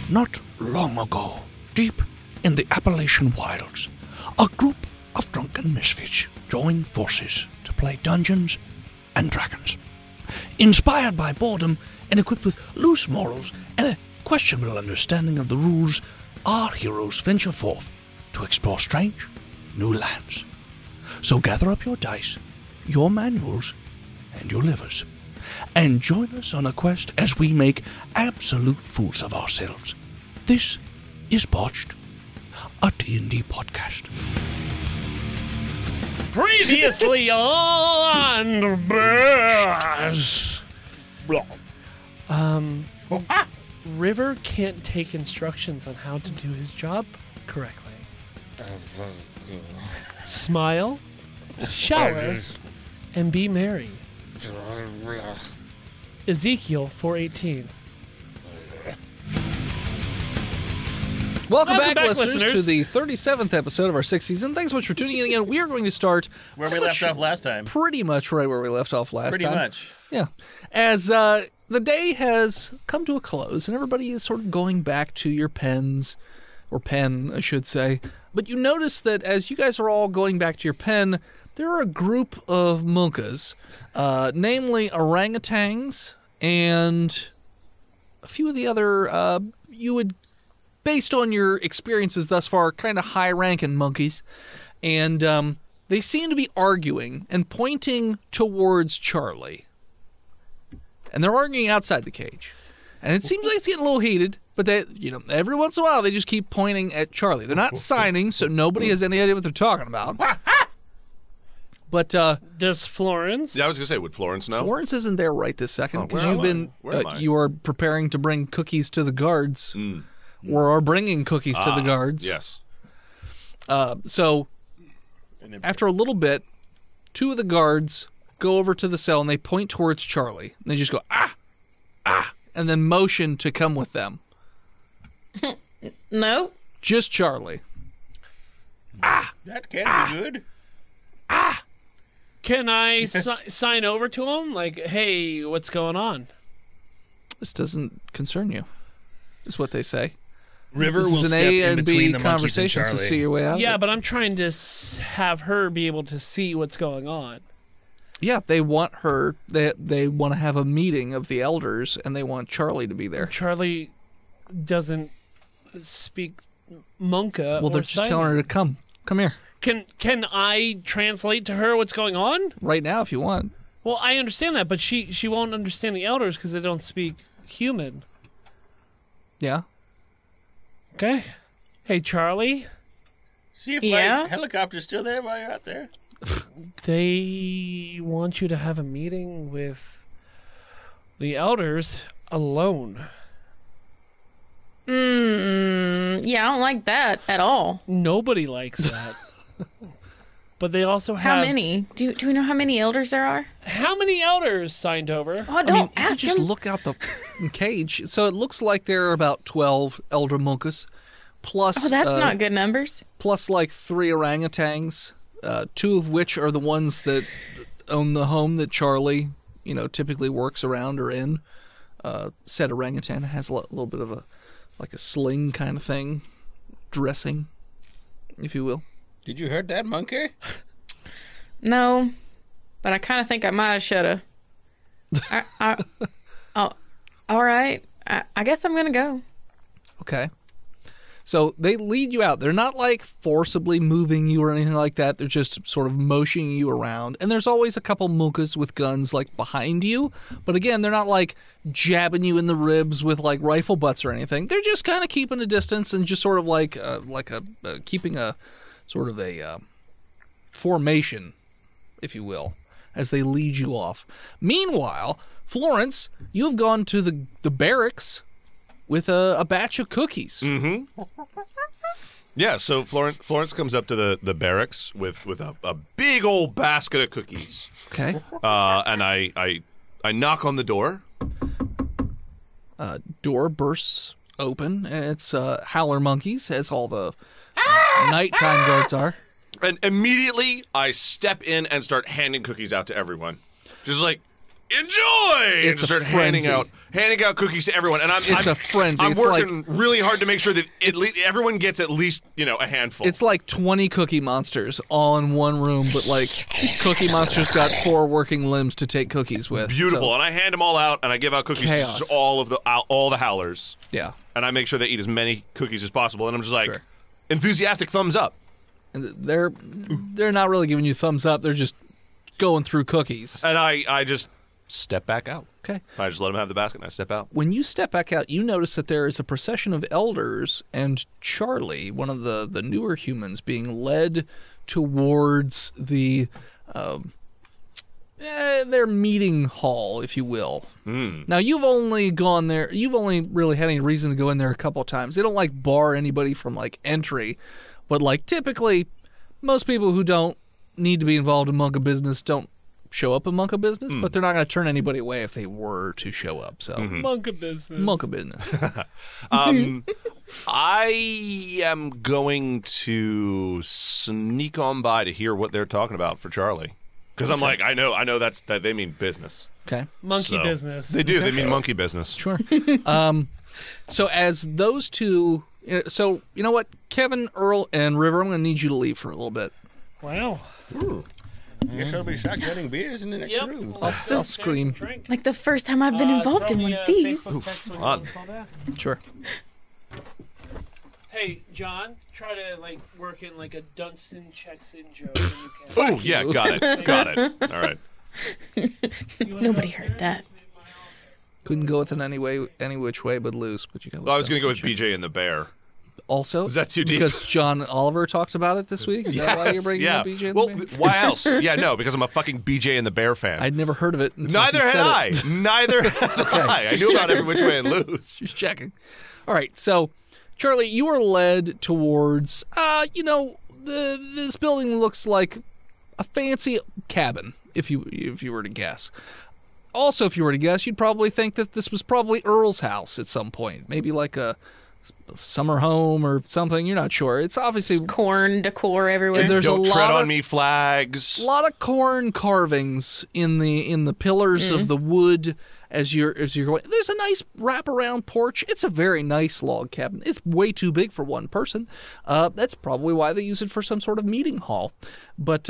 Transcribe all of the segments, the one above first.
Not long ago, deep in the Appalachian wilds, a group of drunken misfits joined forces to play Dungeons and Dragons. Inspired by boredom and equipped with loose morals and a questionable understanding of the rules, our heroes venture forth to explore strange new lands. So gather up your dice, your manuals, and your livers, and join us on a quest as we make absolute fools of ourselves. This is Botched, a D&D podcast. Previously on Bears. River can't take instructions on how to do his job correctly. Smile, shower, and be merry. Ezekiel 4:18. Welcome back, listeners, to the 37th episode of our 6th season. Thanks so much for tuning in again. We are going to start where we left off last time. Pretty much right where we left off last time. Pretty much. Yeah. As the day has come to a close and everybody is sort of going back to your pens, or pen, I should say. But you notice that as you guys are all going back to your pen, there are a group of monkas, namely orangutans and a few of the other, you would, based on your experiences thus far, kind of high-ranking monkeys. And they seem to be arguing and pointing towards Charlie. And they're arguing outside the cage. And it seems like it's getting a little heated, but they, every once in a while they just keep pointing at Charlie. They're not signing, so nobody has any idea what they're talking about. But does Florence? Yeah, I was gonna say, would Florence know? Florence isn't there right this second because where you've been you are preparing to bring cookies to the guards, or are bringing cookies to the guards. Yes. So after a little bit, two of the guards go over to the cell and they point towards Charlie. And they just go ah, and then motion to come with them. No. Just Charlie. That can be good. Can I sign over to him? Like, hey, what's going on? This doesn't concern you, is what they say. River this will is an step A in and between B the monkeys conversation, and so Charlie. see your way out. Yeah, but I'm trying to have her be able to see what's going on. Yeah, they want her. They want to have a meeting of the elders, and they want Charlie to be there. Charlie doesn't speak Monka. Well, they're just telling her to come. Come here. Can I translate to her what's going on? Right now, if you want. Well, I understand that, but she won't understand the elders because they don't speak human. Yeah. Okay. Hey, Charlie. See if my helicopter's still there while you're out there. They want you to have a meeting with the elders alone. Yeah, I don't like that at all. Nobody likes that. But they also have... How many? Do we know how many elders there are? How many elders signed over? Oh, don't you ask just him. look out the cage. So it looks like there are about 12 elder monkas, plus... Oh, that's not good numbers. Plus like 3 orangutans, 2 of which are the ones that own the home that Charlie, typically works around or in. Said orangutan has a little bit of a sling kind of thing, dressing, if you will. Did you hurt that monkey? No, but I kind of think I might have shoulda. All right. I guess I'm gonna go. Okay. So they lead you out. They're not forcibly moving you or anything like that. They're just sort of motioning you around. And there's always a couple monkas with guns behind you. But again, they're not jabbing you in the ribs with rifle butts or anything. They're just kind of keeping a distance and just sort of keeping a sort of a formation, if you will, as they lead you off. Meanwhile, Florence, you have gone to the barracks with a batch of cookies. Mm-hmm. Yeah, so Florence comes up to the barracks with a big old basket of cookies. Okay. And I knock on the door. Door bursts open, and it's howler monkeys, as all the nighttime guards are. And immediately I step in and start handing cookies out to everyone. Just enjoy, and It's just a start handing frenzy. out cookies to everyone. And It's a frenzy. I'm It's working really hard to make sure that everyone gets at least a handful. It's like 20 Cookie Monsters all in one room, but like Cookie Monster's got 4 working limbs to take cookies with. beautiful, So, and I hand them all out, and I give out cookies chaos. to all the howlers, yeah. and I make sure they eat as many cookies as possible. And I'm just like, Sure. enthusiastic thumbs up. And they're not really giving you thumbs up. They're just going through cookies. And I just step back out. Okay. I just let them have the basket, and I step out. When you step back out, you notice that there is a procession of elders and Charlie, one of the newer humans, being led towards their meeting hall, if you will. Now, you've only gone there. You've only really had any reason to go in there a couple of times. They don't like bar anybody from like entry, but like typically, most people who don't need to be involved in Monka business don't show up in Monka business, but they're not going to turn anybody away if they were to show up. So Monka business. Monka business. I am going to sneak on by to hear what they're talking about for Charlie, because I'm like, I know that they mean business. Okay. Monkey So, business. They do. They mean monkey business. Sure. So as those two, so you know what, Kevin, Earl, and River, I'm going to need you to leave for a little bit. Wow. I guess I'll be shotgunning beers in the next room. I'll scream. Like the first time I've been involved in one of these. Fun. Sure. Hey, John, try to like work in like a Dunstan checks in joke. Oh yeah, got it. All right. Nobody heard that. Couldn't go with it any which way but lose. But you got. Well, I was going to go with BJ and the bear. Also, Is that too deep? Because John Oliver talked about it this week. Is that why you're bringing up BJ? And Well, the Bear? why else? Yeah, no, because I'm a fucking BJ and the Bear fan. I'd never heard of it. Until Neither he had said I. it. Neither had I. I knew about every which way and lose. Just checking. All right, so Charlie, you are led towards. This building looks like a fancy cabin. If you were to guess. Also, if you were to guess, you'd probably think that this was probably Earl's house at some point. Maybe like a summer home or something. You're not sure. It's obviously Corn decor everywhere. There's Don't a tread lot on of- me flags. a lot of corn carvings in the pillars of the wood as you're going. There's a nice wraparound porch. It's a very nice log cabin. It's way too big for one person. That's probably why they use it for some sort of meeting hall. But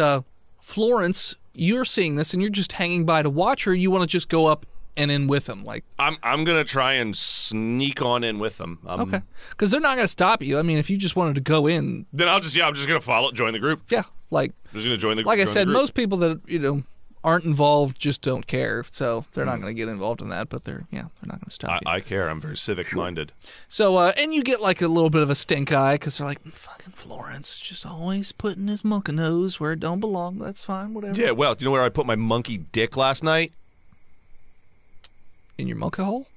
Florence, you're seeing this and you're just hanging by to watch, or you want to just go up and in with them? Like, I'm gonna try and sneak on in with them. okay, because they're not going to stop you. I mean, if you just wanted to go in, Then I'm just gonna join the group. yeah, like I'm just gonna join the. like I join the said, group. most people that aren't involved just don't care, so they're not going to get involved in that. But they're not going to stop you. I care. I'm very civic minded. So, and you get like a little bit of a stink eye because they're like, fucking Florence, just always putting his monkey nose where it don't belong. That's fine, whatever. Yeah. Well, do you know where I put my monkey dick last night? In your monkey hole?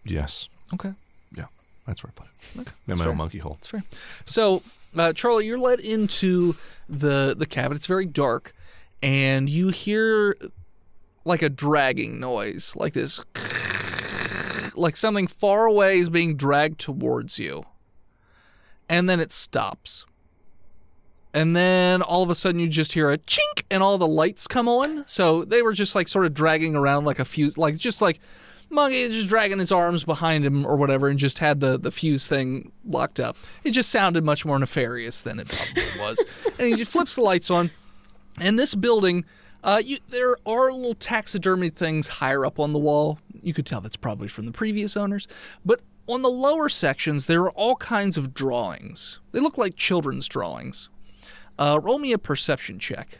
Yes. Okay, Yeah. That's where I put it. okay. In That's my fair. own monkey hole. That's fair. So, Charlie, you're led into the cabin. It's very dark, and you hear like a dragging noise, like this, like something far away is being dragged towards you, and then it stops. And then all of a sudden you just hear a chink and all the lights come on. So they were just like sort of dragging around like a fuse, like just like Monkey is just dragging his arms behind him or whatever and just had the fuse thing locked up. It just sounded much more nefarious than it probably was. And he just flips the lights on. And this building, there are little taxidermy things higher up on the wall. You could tell that's probably from the previous owners. But on the lower sections, there are all kinds of drawings. They look like children's drawings. Roll me a perception check.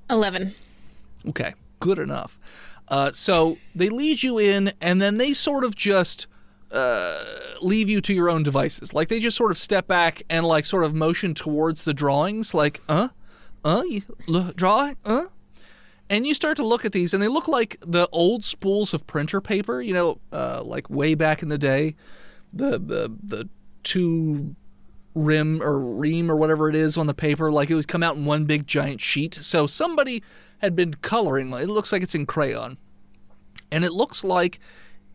11. Okay, good enough. So they lead you in, and then they sort of just leave you to your own devices. Like they just sort of step back and like sort of motion towards the drawings, like, drawing, And you start to look at these, and they look like the old spools of printer paper, like way back in the day. The two ream or whatever it is on the paper, like it would come out in one big giant sheet. So somebody had been coloring. It looks like it's in crayon. And it looks like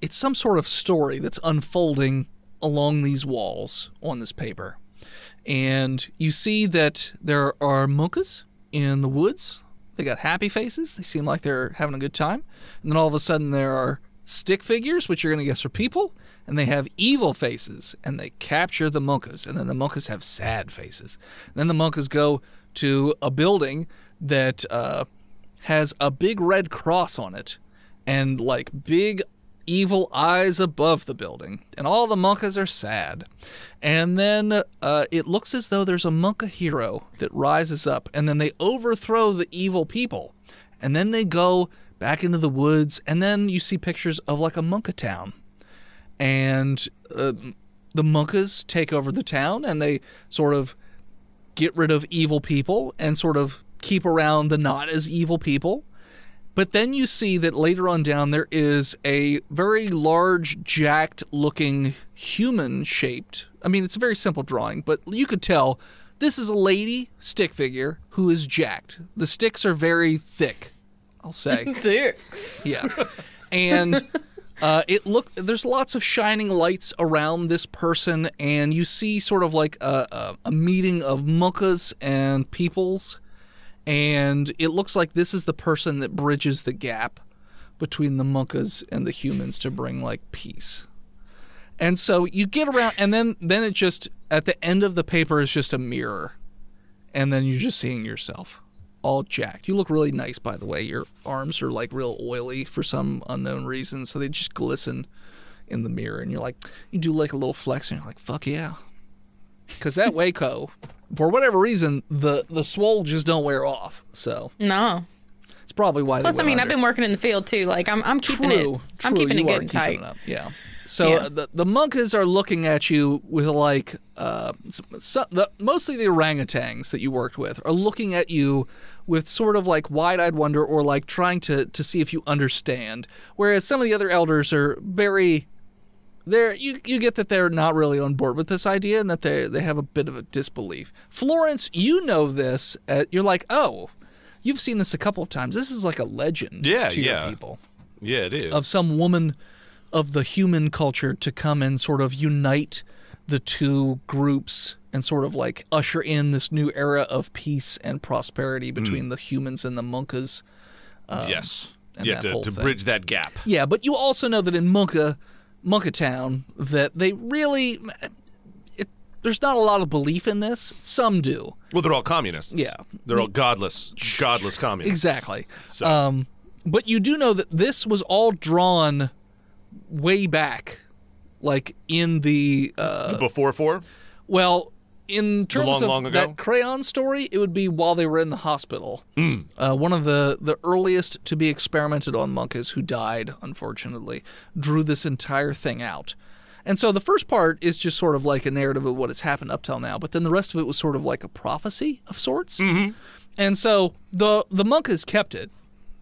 it's some sort of story that's unfolding along these walls on this paper. And you see that there are monkas in the woods. They got happy faces. They seem like they're having a good time. And then all of a sudden there are stick figures, which you're going to guess are people. And they have evil faces. And they capture the monkas. And then the monkas have sad faces. And then the monkas go to a building that has a big red cross on it. And like big evil eyes above the building. And all the monkas are sad. And then it looks as though there's a monka hero that rises up. And then they overthrow the evil people. And then they go back into the woods. And then you see pictures of like a Monke Town. And the monkas take over the town. And they sort of get rid of evil people. And sort of keep around the not as evil people. But then you see that later on down there is a very large, jacked-looking, human-shaped... I mean, it's a very simple drawing, but you could tell this is a lady stick figure who is jacked. The sticks are very thick, I'll say. Thick. Yeah. And there's lots of shining lights around this person, and you see sort of like a meeting of monkas and peoples. And it looks like this is the person that bridges the gap between the monkas and the humans to bring, like, peace. And so you get around, and then it just, at the end of the paper is just a mirror. And then you're just seeing yourself, all jacked. You look really nice, by the way. Your arms are, like, real oily for some unknown reason, so they just glisten in the mirror. And you're like, you do, like, a little flex, and you're like, fuck yeah. Because that Waco... For whatever reason, the swole just don't wear off. So no, it's probably why. Plus, I mean, I've been working in the field too. Like I'm keeping it. I'm keeping it good and tight. Yeah. So the monkas are looking at you with like mostly the orangutans that you worked with are looking at you with sort of like wide-eyed wonder or like trying to see if you understand. Whereas some of the other elders are very. You get that they're not really on board with this idea and that they have a bit of a disbelief. Florence, you know this. You're like, oh, you've seen this a couple of times. This is like a legend to your people. Yeah, it is. Of some woman of the human culture to come and sort of unite the two groups and sort of like usher in this new era of peace and prosperity between the humans and the monkas. Yes. Yeah, to bridge that gap. Yeah, but you also know that in Monke Town, that they really... there's not a lot of belief in this. Some do. Well, they're all communists. Yeah. They're all godless communists. Exactly. So. But you do know that this was all drawn way back, like in the before 4? Well, in terms long of ago? that crayon story, it would be while they were in the hospital. One of the earliest to be experimented on monkeys who died, unfortunately, drew this entire thing out. And so the first part is just sort of like a narrative of what has happened up till now, but then the rest of it was sort of like a prophecy of sorts. Mm-hmm. And so the monkeys kept it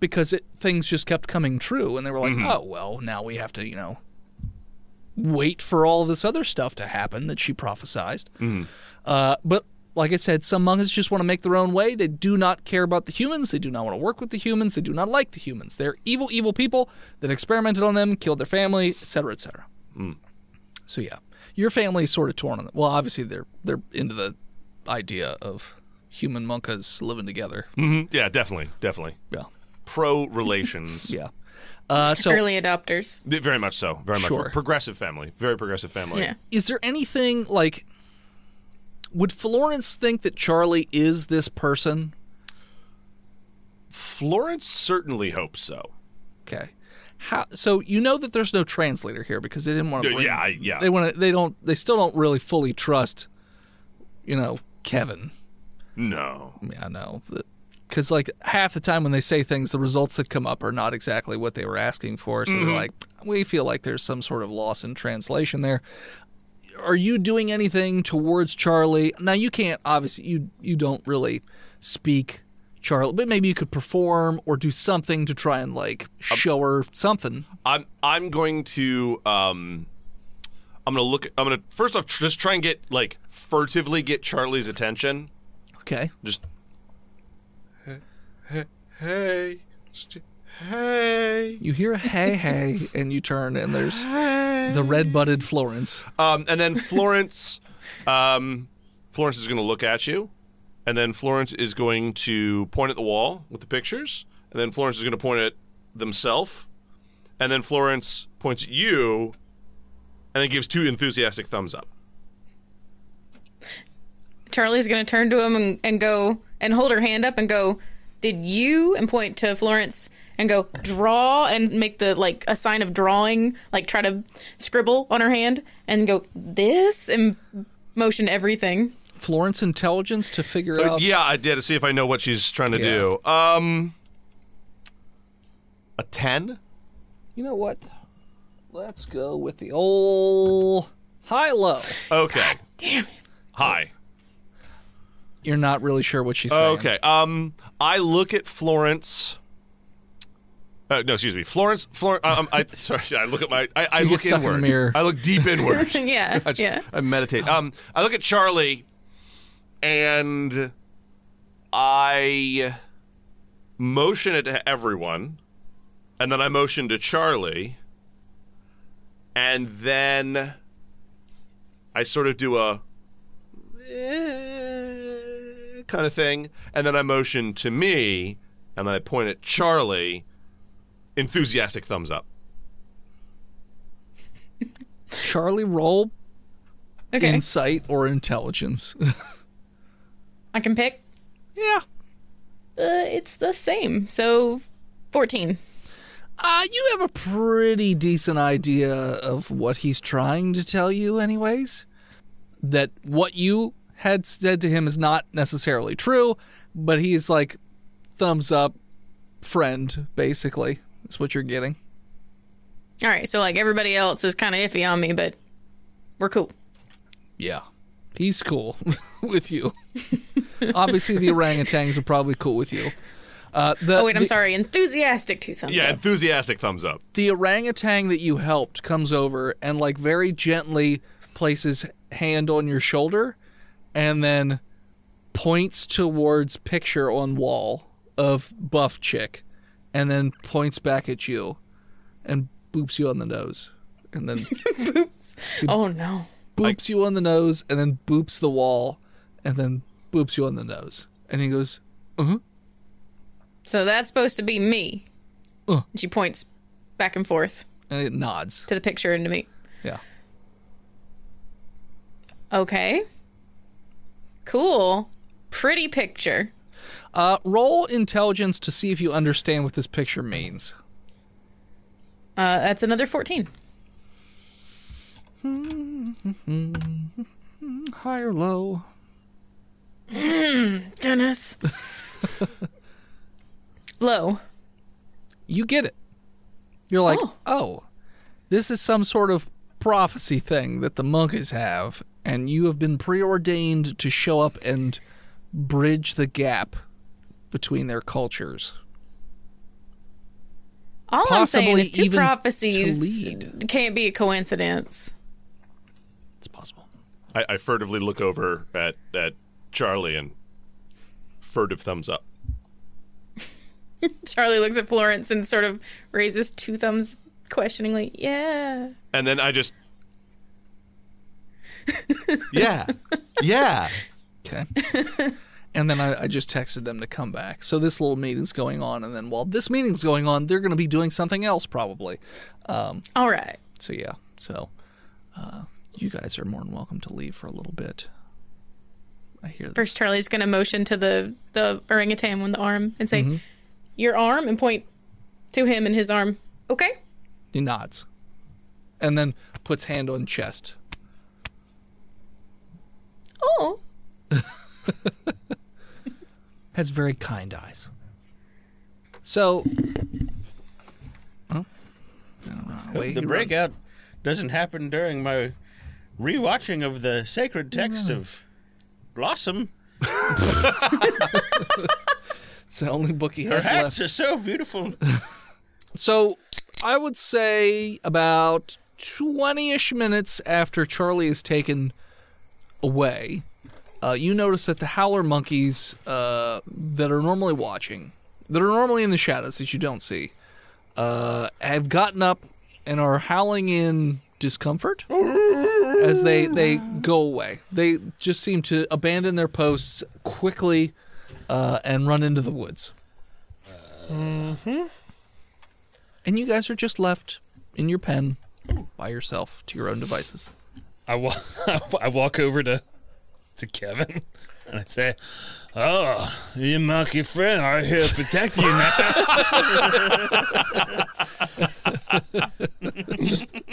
because things just kept coming true, and they were like, oh, well, now we have to, wait for all this other stuff to happen that she prophesized. But like I said, some monkeys just want to make their own way. They do not care about the humans. They do not want to work with the humans. They do not like the humans. They're evil, evil people that experimented on them, killed their family, etc., etc. So yeah, your family is sort of torn on them. Well, obviously they're into the idea of human monkeys living together. Yeah, definitely. Yeah, pro relations. Yeah. So early adopters. Very much so. Very much. Sure. Progressive family. Very progressive family. Yeah. Is there anything like? Would Florence think that Charlie is this person? Florence certainly hopes so. Okay. So you know that there's no translator here because they didn't want to bring... Yeah. They still don't really fully trust, Kevin. No. Yeah, I know. Because, like, half the time when they say things, the results that come up are not exactly what they were asking for. So they're like, we feel like there's some sort of loss in translation there. Are you doing anything towards Charlie? Now, you can't, obviously, you don't really speak Charlie, but maybe you could perform or do something to try and, like, show her something. I'm going to, I'm going to, first off, just try and get, like, furtively get Charlie's attention. Okay. Just, hey. You hear a hey, and you turn, and there's the red-butted Florence. And then Florence is going to look at you, and then Florence is going to point at the wall with the pictures, and then Florence is going to point at themselves, and then Florence points at you, and then gives 2 enthusiastic thumbs up. Charlie's going to turn to him and go and hold her hand up and go, "Did you?" and point to Florence and go, "Draw," and make the like a sign of drawing, like try to scribble on her hand and go, "This," and motion everything. Florence intelligence to figure out. Yeah, I did to see if I know what she's trying to do. A 10? You know what? Let's go with the old high-low. Okay. God damn it. Hi. You're not really sure what she's saying. Okay. I look at Florence. No, excuse me. Florence. Sorry. I look at my. I You look get stuck in inward. the mirror. I look deep inward. Yeah, I meditate. I look at Charlie, and I motion it to everyone, and then I motion to Charlie, and then I sort of do a kind of thing, and then I motion to me, and then I point at Charlie. Enthusiastic thumbs up. Charlie, roll Okay. insight or intelligence. I can pick. Yeah. It's the same. So 14. You have a pretty decent idea of what he's trying to tell you anyways. That what you had said to him is not necessarily true, but he's like, thumbs up, friend, basically. That's what you're getting. All right, so like everybody else is kind of iffy on me, but we're cool. Yeah. He's cool with you. Obviously, the orangutans are probably cool with you. I'm sorry. Enthusiastic 2 thumbs Yeah, up. enthusiastic thumbs up. The orangutan that you helped comes over and like very gently places hand on your shoulder and then points towards picture on wall of buff chick and then points back at you and boops you on the nose and then Oh, no. boops you on the nose and then boops the wall and then boops you on the nose and he goes So that's supposed to be me. Uh. And she points back and forth and it nods. to the picture and to me. Yeah. Okay. Cool. Pretty picture. Roll intelligence to see if you understand what this picture means. That's another 14. High or low? Dennis. Low. You get it. You're like, oh, this is some sort of prophecy thing that the monkeys have, and you have been preordained to show up and bridge the gap between their cultures. All I'm saying Possibly is 2 even to prophecies lead. can't be a coincidence. It's possible. I furtively look over at Charlie and furtive thumbs up. Charlie looks at Florence and sort of raises 2 thumbs questioningly. Yeah. And then I just... Yeah. Okay. And then I just texted them to come back. So this little meeting's going on, and then while this meeting's going on, they're going to be doing something else probably. All right. So yeah. So you guys are more than welcome to leave for a little bit. I hear this. First, Charlie's going to motion to the orangutan on the arm and say, your arm, and point to him and his arm. Okay? He nods. And then puts hand on chest. Oh. Has very kind eyes. So... Oh. Away The he breakout doesn't happen during my rewatching of the sacred text of Blossom. It's the only book he Her has hats left. are so beautiful. So, I would say about 20-ish minutes after Charlie is taken away, you notice that the howler monkeys that are normally watching, that are normally in the shadows that you don't see, have gotten up and are howling in discomfort as they go away. They just seem to abandon their posts quickly and run into the woods. And you guys are just left in your pen by yourself to your own devices. I walk over to Kevin and I say, "Oh, your monkey friend are here to protect you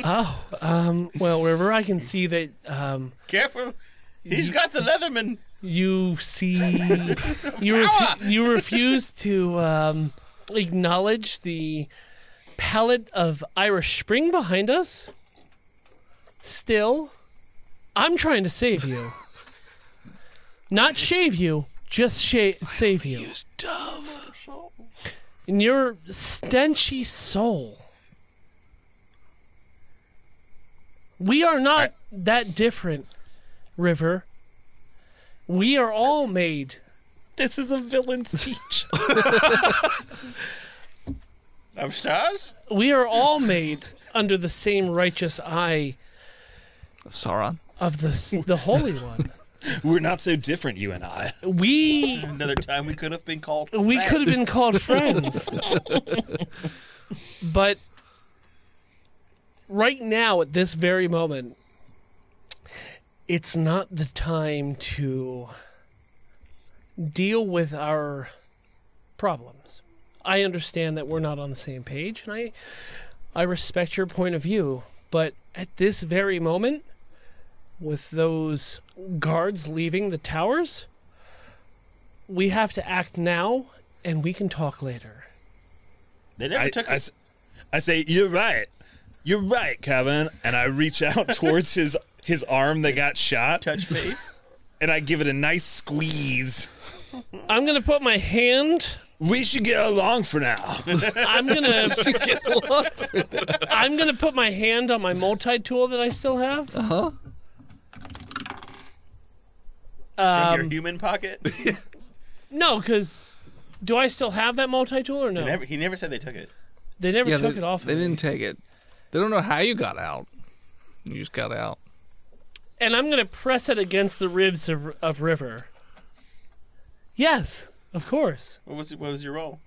now." Well, River, I can see that Careful. He's got the Leatherman. you see you refuse to acknowledge the palette of Irish Spring behind us. Still, I'm trying to save you. Not shave you, just save you. Use Dove. In your stenchy soul. We are not that different, River. We are all made. This is a villain speech. Of stars? We are all made under the same righteous eye Of Sauron. of the Holy One. We're not so different, you and I. We Another time we could have been called. could have been called friends. But right now, at this very moment, it's not the time to deal with our problems. I understand that we're not on the same page, and I respect your point of view. But at this very moment, with those guards leaving the towers, we have to act now, and we can talk later. They never took it. I say, "You're right. You're right, Kevin." And I reach out towards his arm that got shot, Touch me. and I give it a nice squeeze. I'm going to put my hand... We should get along for now. I'm gonna put my hand on my multi-tool that I still have. From your human pocket? No, because do I still have that multi-tool or no? He never said they took it. They never took it off. They didn't take it. They don't know how you got out. You just got out. And I'm gonna press it against the ribs of River. Yes, of course. What was your role?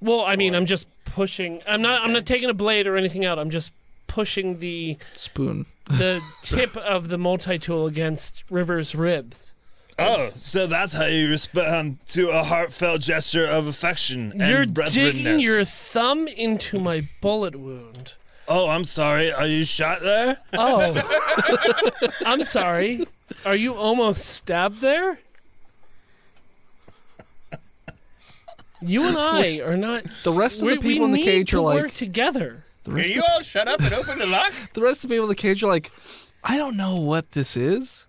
Well, I mean, I'm just pushing. I'm not taking a blade or anything out. I'm just pushing the Spoon. tip of the multi-tool against River's ribs. Oh, so that's how you respond to a heartfelt gesture of affection and You're brethrenness. digging your thumb into my bullet wound. Oh, I'm sorry. Are you shot there? Oh. I'm sorry. Are you almost stabbed there? You and I are not... The rest of the people in the cage are we need to like... work together. Can you all shut up and open the lock? The rest of the people in the cage are like, I don't know what this is.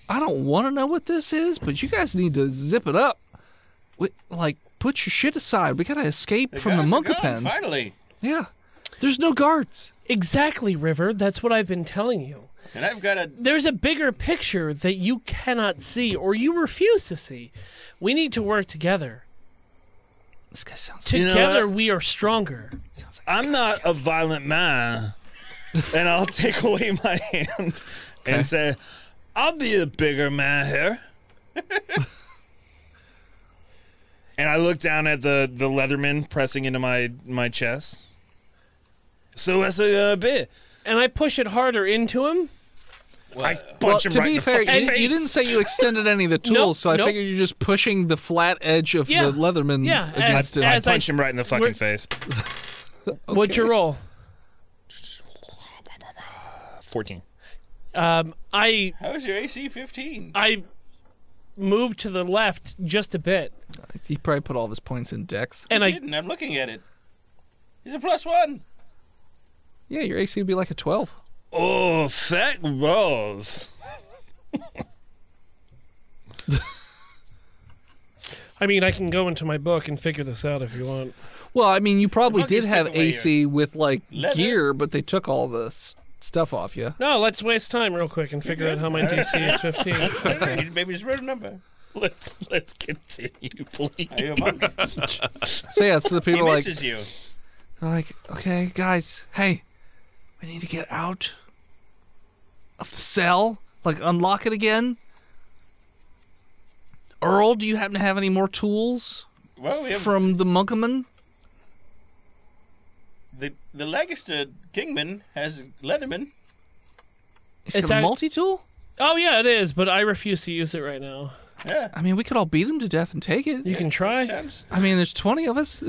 I don't want to know what this is, but you guys need to zip it up. Put your shit aside. We gotta escape from the guys are Monke gone, Pen. Finally. Yeah. There's no guards. Exactly, River. That's what I've been telling you. And I've got a... There's a bigger picture that you cannot see or you refuse to see. We need to work together. This guy sounds Together, we are stronger. sounds like I'm not a violent man. And I'll take away my hand and say, I'll be the bigger man here. And I look down at the Leatherman pressing into my chest. So what's it gonna be? And I push it harder into him. I punch him to right in be the fair, fucking you face. didn't say you extended any of the tools, so I nope. figured you're just pushing the flat edge of Yeah. the Leatherman Yeah, against him. I as I punch him right in the fucking we're- face. What's your roll? 14. I How's your AC 15? moved to the left just a bit. He probably put all of his points in Dex. And I'm looking at it. He's a +1. Yeah, your AC would be like a 12. Oh, fat rolls. I mean, I can go into my book and figure this out if you want. Well, I mean, you probably Monkeys did have took away AC with, like, leather. gear, but they took all the stuff off you. No, let's waste time real quick and figure out how my DC is 15. Maybe just wrote a number. Let's continue, please. Are you a monkey? So, yeah, so the He people are misses you. like, okay, guys, hey, we need to get out cell? Like, unlock it again? Earl, do you happen to have any more tools Well, we have from the Monkeman? the Lancaster Kingman has Leatherman. It's It's got a a- multi-tool? Oh, yeah, it is, but I refuse to use it right now. Yeah. I mean, we could all beat him to death and take it. You can try. Sounds- I mean, there's 20 of us.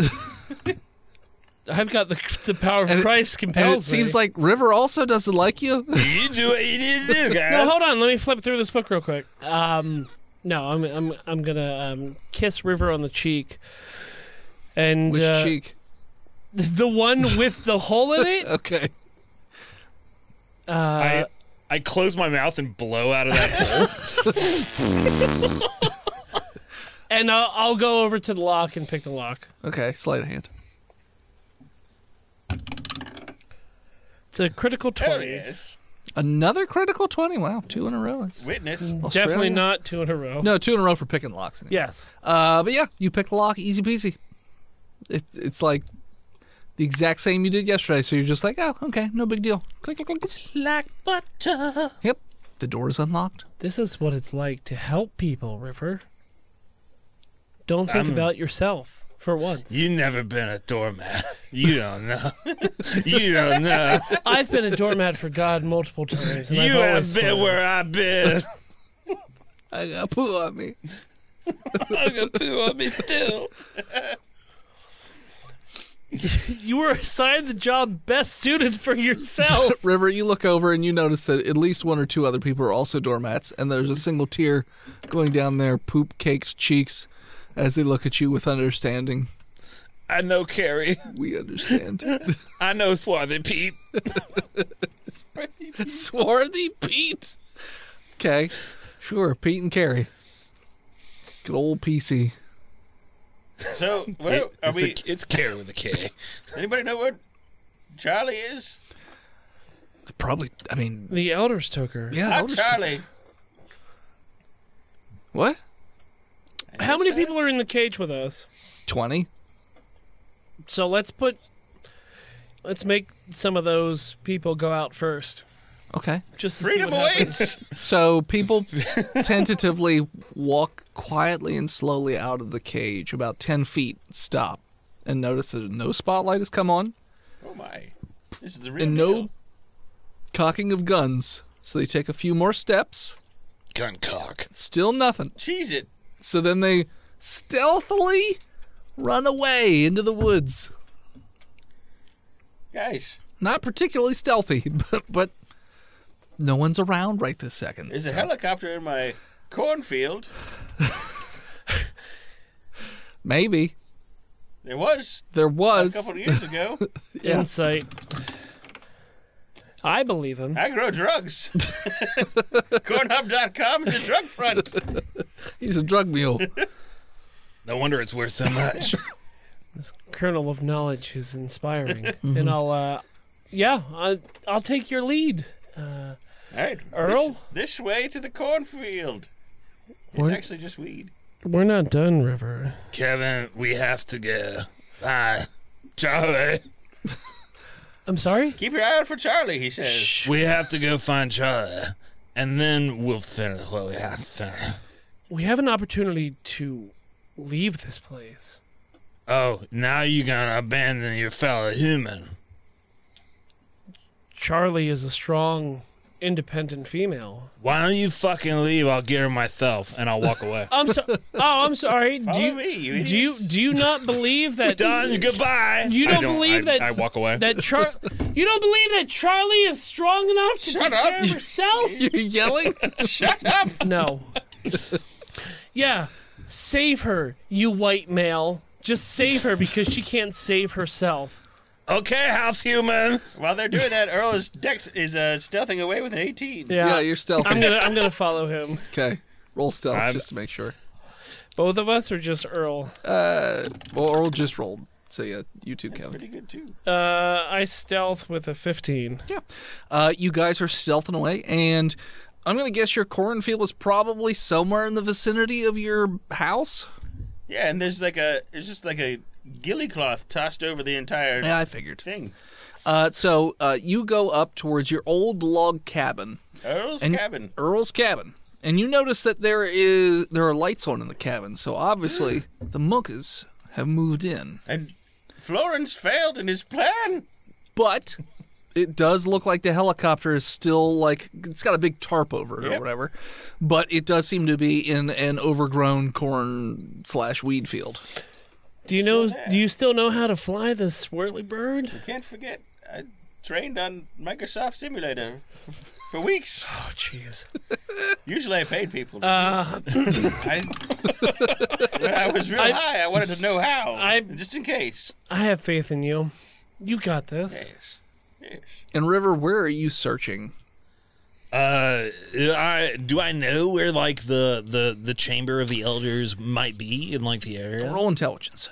I've got the power of And it- Christ And compels it seems me. like River also doesn't like you. You do what you need to do, guys. No, hold on. Let me flip through this book real quick. No, I'm gonna kiss River on the cheek, and Which cheek? the one with the hole in it. Okay. I close my mouth and blow out of that hole. And I'll go over to the lock and pick the lock. Okay, sleight of hand. It's a critical Hell 20. yes. Another critical 20. Wow, 2 in a row. That's Witness. Definitely Australia? not 2 in a row. No, 2 in a row for picking locks. Anyway. Yes. But yeah, you pick the lock, easy peasy. It's like the exact same you did yesterday. So you're just like, oh, okay, no big deal. Click, click, click. Like butter. Yep, the door is unlocked. This is what it's like to help people, River. Don't think about yourself for once. You never been a doormat. You don't know. You don't know. I've been a doormat for God multiple times. And You I've have always been failed. where I've been. I got poo on me. I got poo on me too. You were assigned the job best suited for yourself. River, you look over and you notice that at least 1 or 2 other people are also doormats, and there's a single tear going down their poop-caked cheeks as they look at you with understanding. I know Carrie. We understand. I know Swarthy Pete. Swarthy Pete. Okay, sure, Pete and Carrie. Good old PC. So, where are we? It's Carrie with a K. Anybody know where Charlie is? Probably, I mean, The elders took her. yeah. Not I'll just- Charlie. What? How many people are in the cage with us? 20? So let's make some of those people go out first. Okay. Just to Freedom see what happens. awaits. So people tentatively walk quietly and slowly out of the cage, about 10 feet, stop, and notice that no spotlight has come on, Oh my! This is the real and no deal. cocking of guns. So they take a few more steps, Gun cock. still nothing. Cheese it. So then they stealthily run away into the woods. Guys, Not particularly stealthy, but no one's around right this second. there's a so- helicopter in my cornfield. Maybe. There was There a was. couple of years ago. Yeah. Insight. I believe him. I grow drugs. Cornhub.com is a drug front. He's a drug mule. No wonder it's worth so much. Kernel of knowledge is inspiring. And I'll take your lead. All right, Earl? This way to the cornfield. It's What? actually just weed. We're not done, River. Kevin, we have to go. Bye. Charlie. I'm sorry? Keep your eye out for Charlie, he says. We have to go find Charlie. And then we'll finish what we have to finish. We have an opportunity to leave this place. Oh, now you're gonna abandon your fellow human. Charlie is a strong, independent female. Why don't you fucking leave? I'll get her myself, and I'll walk away. I'm sorry. Follow me, you do you idiots. do you not believe that? Done. Goodbye. You don't believe that? I walk away. That you don't believe that Charlie is strong enough to Shut take up. care of herself? You're yelling? Shut up! No. Yeah, save her, you white male. Just save her because she can't save herself. Okay, house human. While they're doing that, Earl is stealthing away with an 18. Yeah, you're stealthy. I'm gonna follow him. Okay. Roll stealth I'm- just to make sure. Both of us or just Earl? Well, Earl just rolled. So yeah, you two, Kevin. Pretty good, too. I stealth with a 15. You guys are stealthing away, and I'm going to guess your cornfield was probably somewhere in the vicinity of your house. Yeah, and it's just like a ghillie cloth tossed over the entire Yeah, I figured. thing. So you go up towards your old log cabin. Earl's cabin. Earl's cabin. And you notice that there are lights on in the cabin, so obviously the Monkas have moved in. And Florence failed in his plan. But it does look like the helicopter is still, like, it's got a big tarp over it or whatever. But it does seem to be in an overgrown corn/weed field. Do you still know how to fly the swirly bird? You can't forget, I trained on Microsoft Simulator for weeks. Oh, jeez. Usually I paid people. When I was real high, I wanted to know how, just in case. I have faith in you. You got this. Yes. And River, where are you searching? Do I know where like the chamber of the elders might be in like the area? Roll intelligence.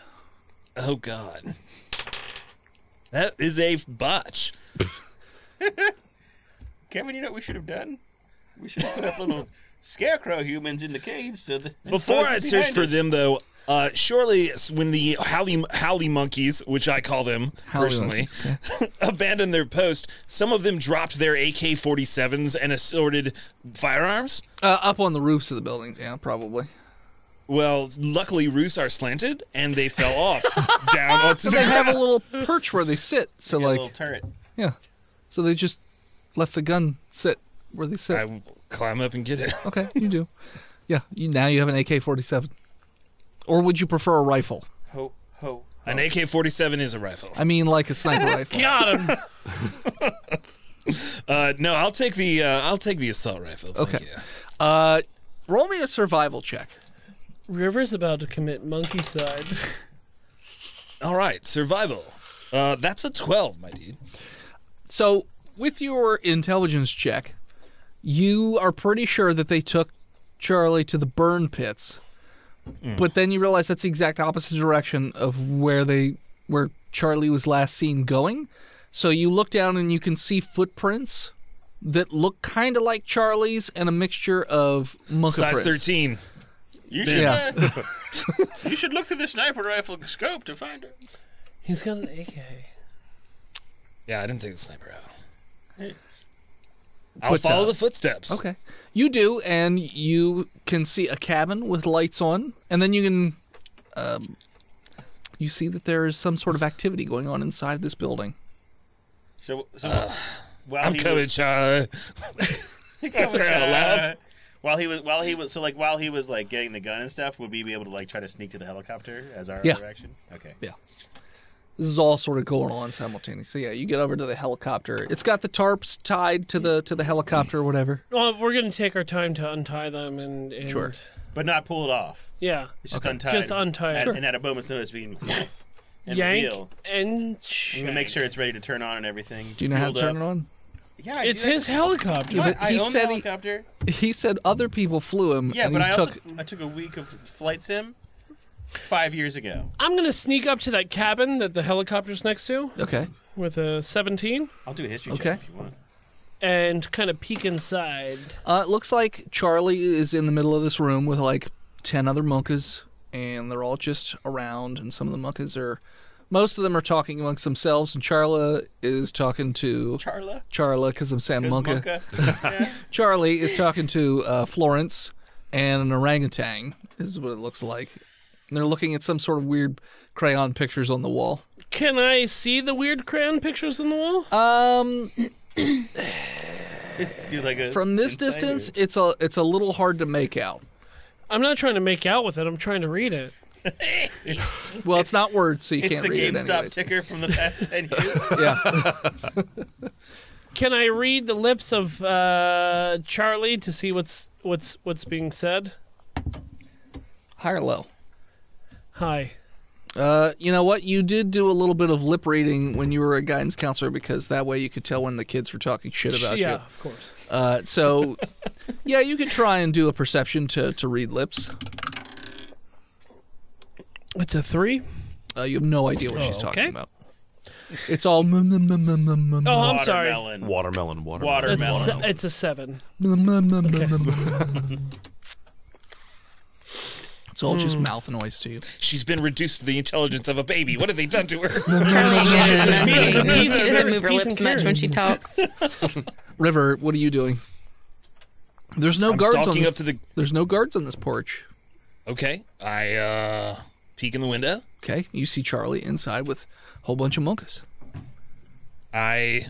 Oh God, that is a botch. Kevin, you know what we should have done? We should have put up little scarecrow humans in the cage. Before I search for them, though, surely when the howly monkeys, which I call them personally, abandoned their post, some of them dropped their AK-47s and assorted firearms? Up on the roofs of the buildings, yeah, probably. Well, luckily roofs are slanted, and they fell off down onto the They ground. have a little perch where they sit, so a like, little turret. yeah. So they just left the gun sit where they sit. I will climb up and get it. Okay, you do. Yeah, now you have an AK-47. Or would you prefer a rifle? Ho. An AK-47 is a rifle. I mean, like a sniper rifle. Got him. No, I'll take the assault rifle. Thank Okay. you. Roll me a survival check. River's about to commit monkey side. All right, survival. That's a 12, my dude. So, with your intelligence check, you are pretty sure that they took Charlie to the burn pits. But then you realize that's the exact opposite direction of where Charlie was last seen going. So you look down and you can see footprints that look kind of like Charlie's and a mixture of Monka Size prints. 13. You should, Yeah. you should look through the sniper rifle scope to find her. He's got an AK. Yeah, I didn't take the sniper out. Hey. I'll follow the footsteps. Okay. You do, and you can see a cabin with lights on, and then you can you see that there is some sort of activity going on inside this building. So while I'm he coming, was, Charlie. Coming, say it out loud. While he was like getting the gun and stuff, would we be able to like try to sneak to the helicopter as our Yeah. other action? Okay. Yeah. This is all sort of going on simultaneously. So yeah, you get over to the helicopter. It's got the tarps tied to the helicopter or whatever. Well, we're going to take our time to untie them and Sure. But not pull it off. Yeah. It's just untied. Just untie it. And at a moment's notice, we can and Yank reveal. and We make sure it's ready to turn on and everything. Do you know how to fueled turn up. it on? Yeah, It's his helicopter. Yeah, but I he own said the he- helicopter. He said other people flew him. Yeah, and but he I took a week of flight sim 5 years ago. I'm going to sneak up to that cabin that the helicopter's next to Okay. with a 17 I'll do a history Okay. check if you want. and kind of peek inside. It looks like Charlie is in the middle of this room with like 10 other monkas, and they're all just around, and some of the monkas are... Most of them are talking amongst themselves, and Charla is talking to... Charla, because I'm saying monka. Yeah. Charlie is talking to Florence and an orangutan, is what it looks like. And they're looking at some sort of weird crayon pictures on the wall. Can I see the weird crayon pictures on the wall? Do like a From this insight distance, or- it's a little hard to make out. I'm not trying to make out with it. I'm trying to read it. Well, it's not words, so you It's can't the read it GameStop anyways. ticker from the past 10 years. Yeah. Can I read the lips of Charlie to see what's being said? High or low? Hi. You know what? You did do a little bit of lip reading when you were a guidance counselor, because that way you could tell when the kids were talking shit about Yeah, you. of course. So, yeah, you could try and do a perception to read lips. It's a 3. You have no idea what she's talking okay. about. It's all... Oh, I'm sorry. Watermelon. Watermelon. It's a 7. It's all just mouth noise to you. She's been reduced to the intelligence of a baby. What have they done to her? Charlie again enunciating. She doesn't move her Peace lips and much when carrots. she talks. River, what are you doing? There's no I'm guards on stalking this. up to the. There's no guards on this porch. Okay, I peek in the window. Okay, you see Charlie inside with a whole bunch of monkeys. Are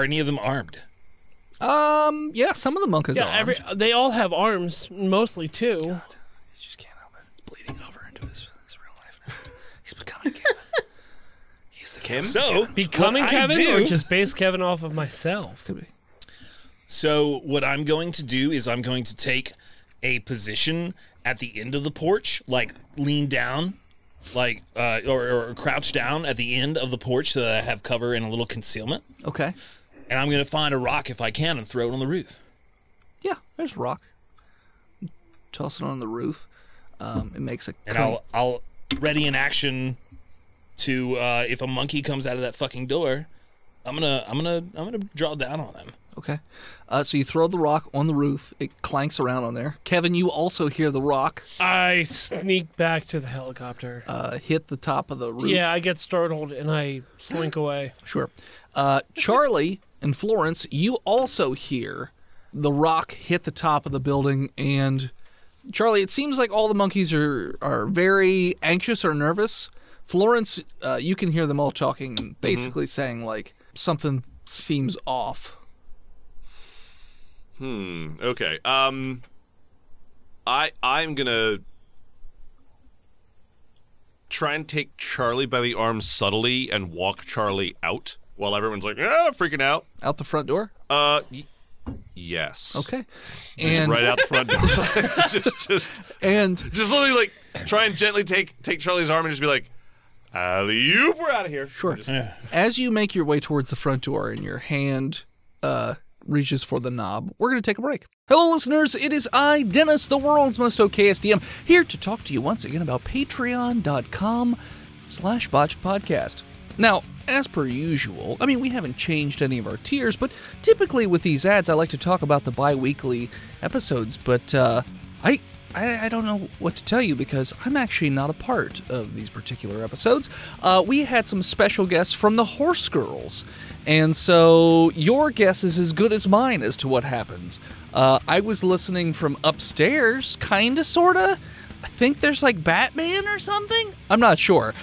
any of them armed? Yeah, some of the monkeys are armed. They all have arms, mostly too. God, he just can't help it. It's bleeding over into his real life now. He's becoming Kevin. He's the Kevin. So Becoming what Kevin, I do, or just base Kevin off of myself? Could be. So what I'm going to do is I'm going to take a position at the end of the porch, like lean down, like or crouch down at the end of the porch so that I have cover and a little concealment. Okay. And I'm going to find a rock if I can and throw it on the roof. Yeah, there's a rock. Toss it on the roof. It makes a. And I'll ready in action to if a monkey comes out of that fucking door, I'm gonna draw down on them. Okay. So you throw the rock on the roof. It clanks around on there. Kevin, you also hear the rock I sneak back to the helicopter. hit the top of the roof. Yeah, I get startled and I slink away. Sure. Charlie and Florence, you also hear the rock hit the top of the building. And Charlie, it seems like all the monkeys are very anxious or nervous. Florence, you can hear them all talking and basically saying, like, something seems off. Okay. I'm gonna try and take Charlie by the arm subtly and walk Charlie out while everyone's like, freaking out. Out the front door? Yes. Okay. Just And right out the front door. just literally like try and gently take Charlie's arm and just be like, alley-oop, we're out of here. Sure. Just- As you make your way towards the front door and your hand reaches for the knob, we're going to take a break. Hello, listeners. It is I, Dennis, the world's most okayest DM, here to talk to you once again about patreon.com/botchedpodcast. Now, as per usual, I mean, we haven't changed any of our tiers, but typically with these ads, I like to talk about the bi-weekly episodes, but I don't know what to tell you because I'm actually not a part of these particular episodes. We had some special guests from the Horse Girls, and so your guess is as good as mine as to what happens. I was listening from upstairs, kinda, sorta. I think there's like Batman or something. I'm not sure.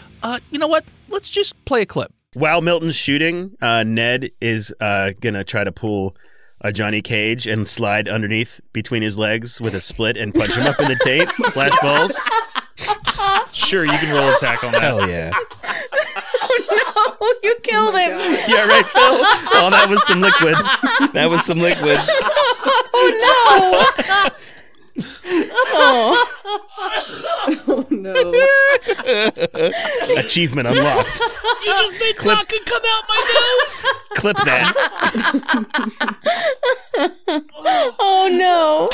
You know what? Let's just play a clip. While Milton's shooting, Ned is gonna try to pull a Johnny Cage and slide underneath between his legs with a split and punch him up in the taint / balls. Sure, you can roll attack on that. Hell yeah. Oh no, you killed him. Yeah, right, Phil. Oh, that was some liquid. That was some liquid. Oh no. Oh. Oh, no. Achievement unlocked. You just made vodka come out my nose. Clip that. Oh no.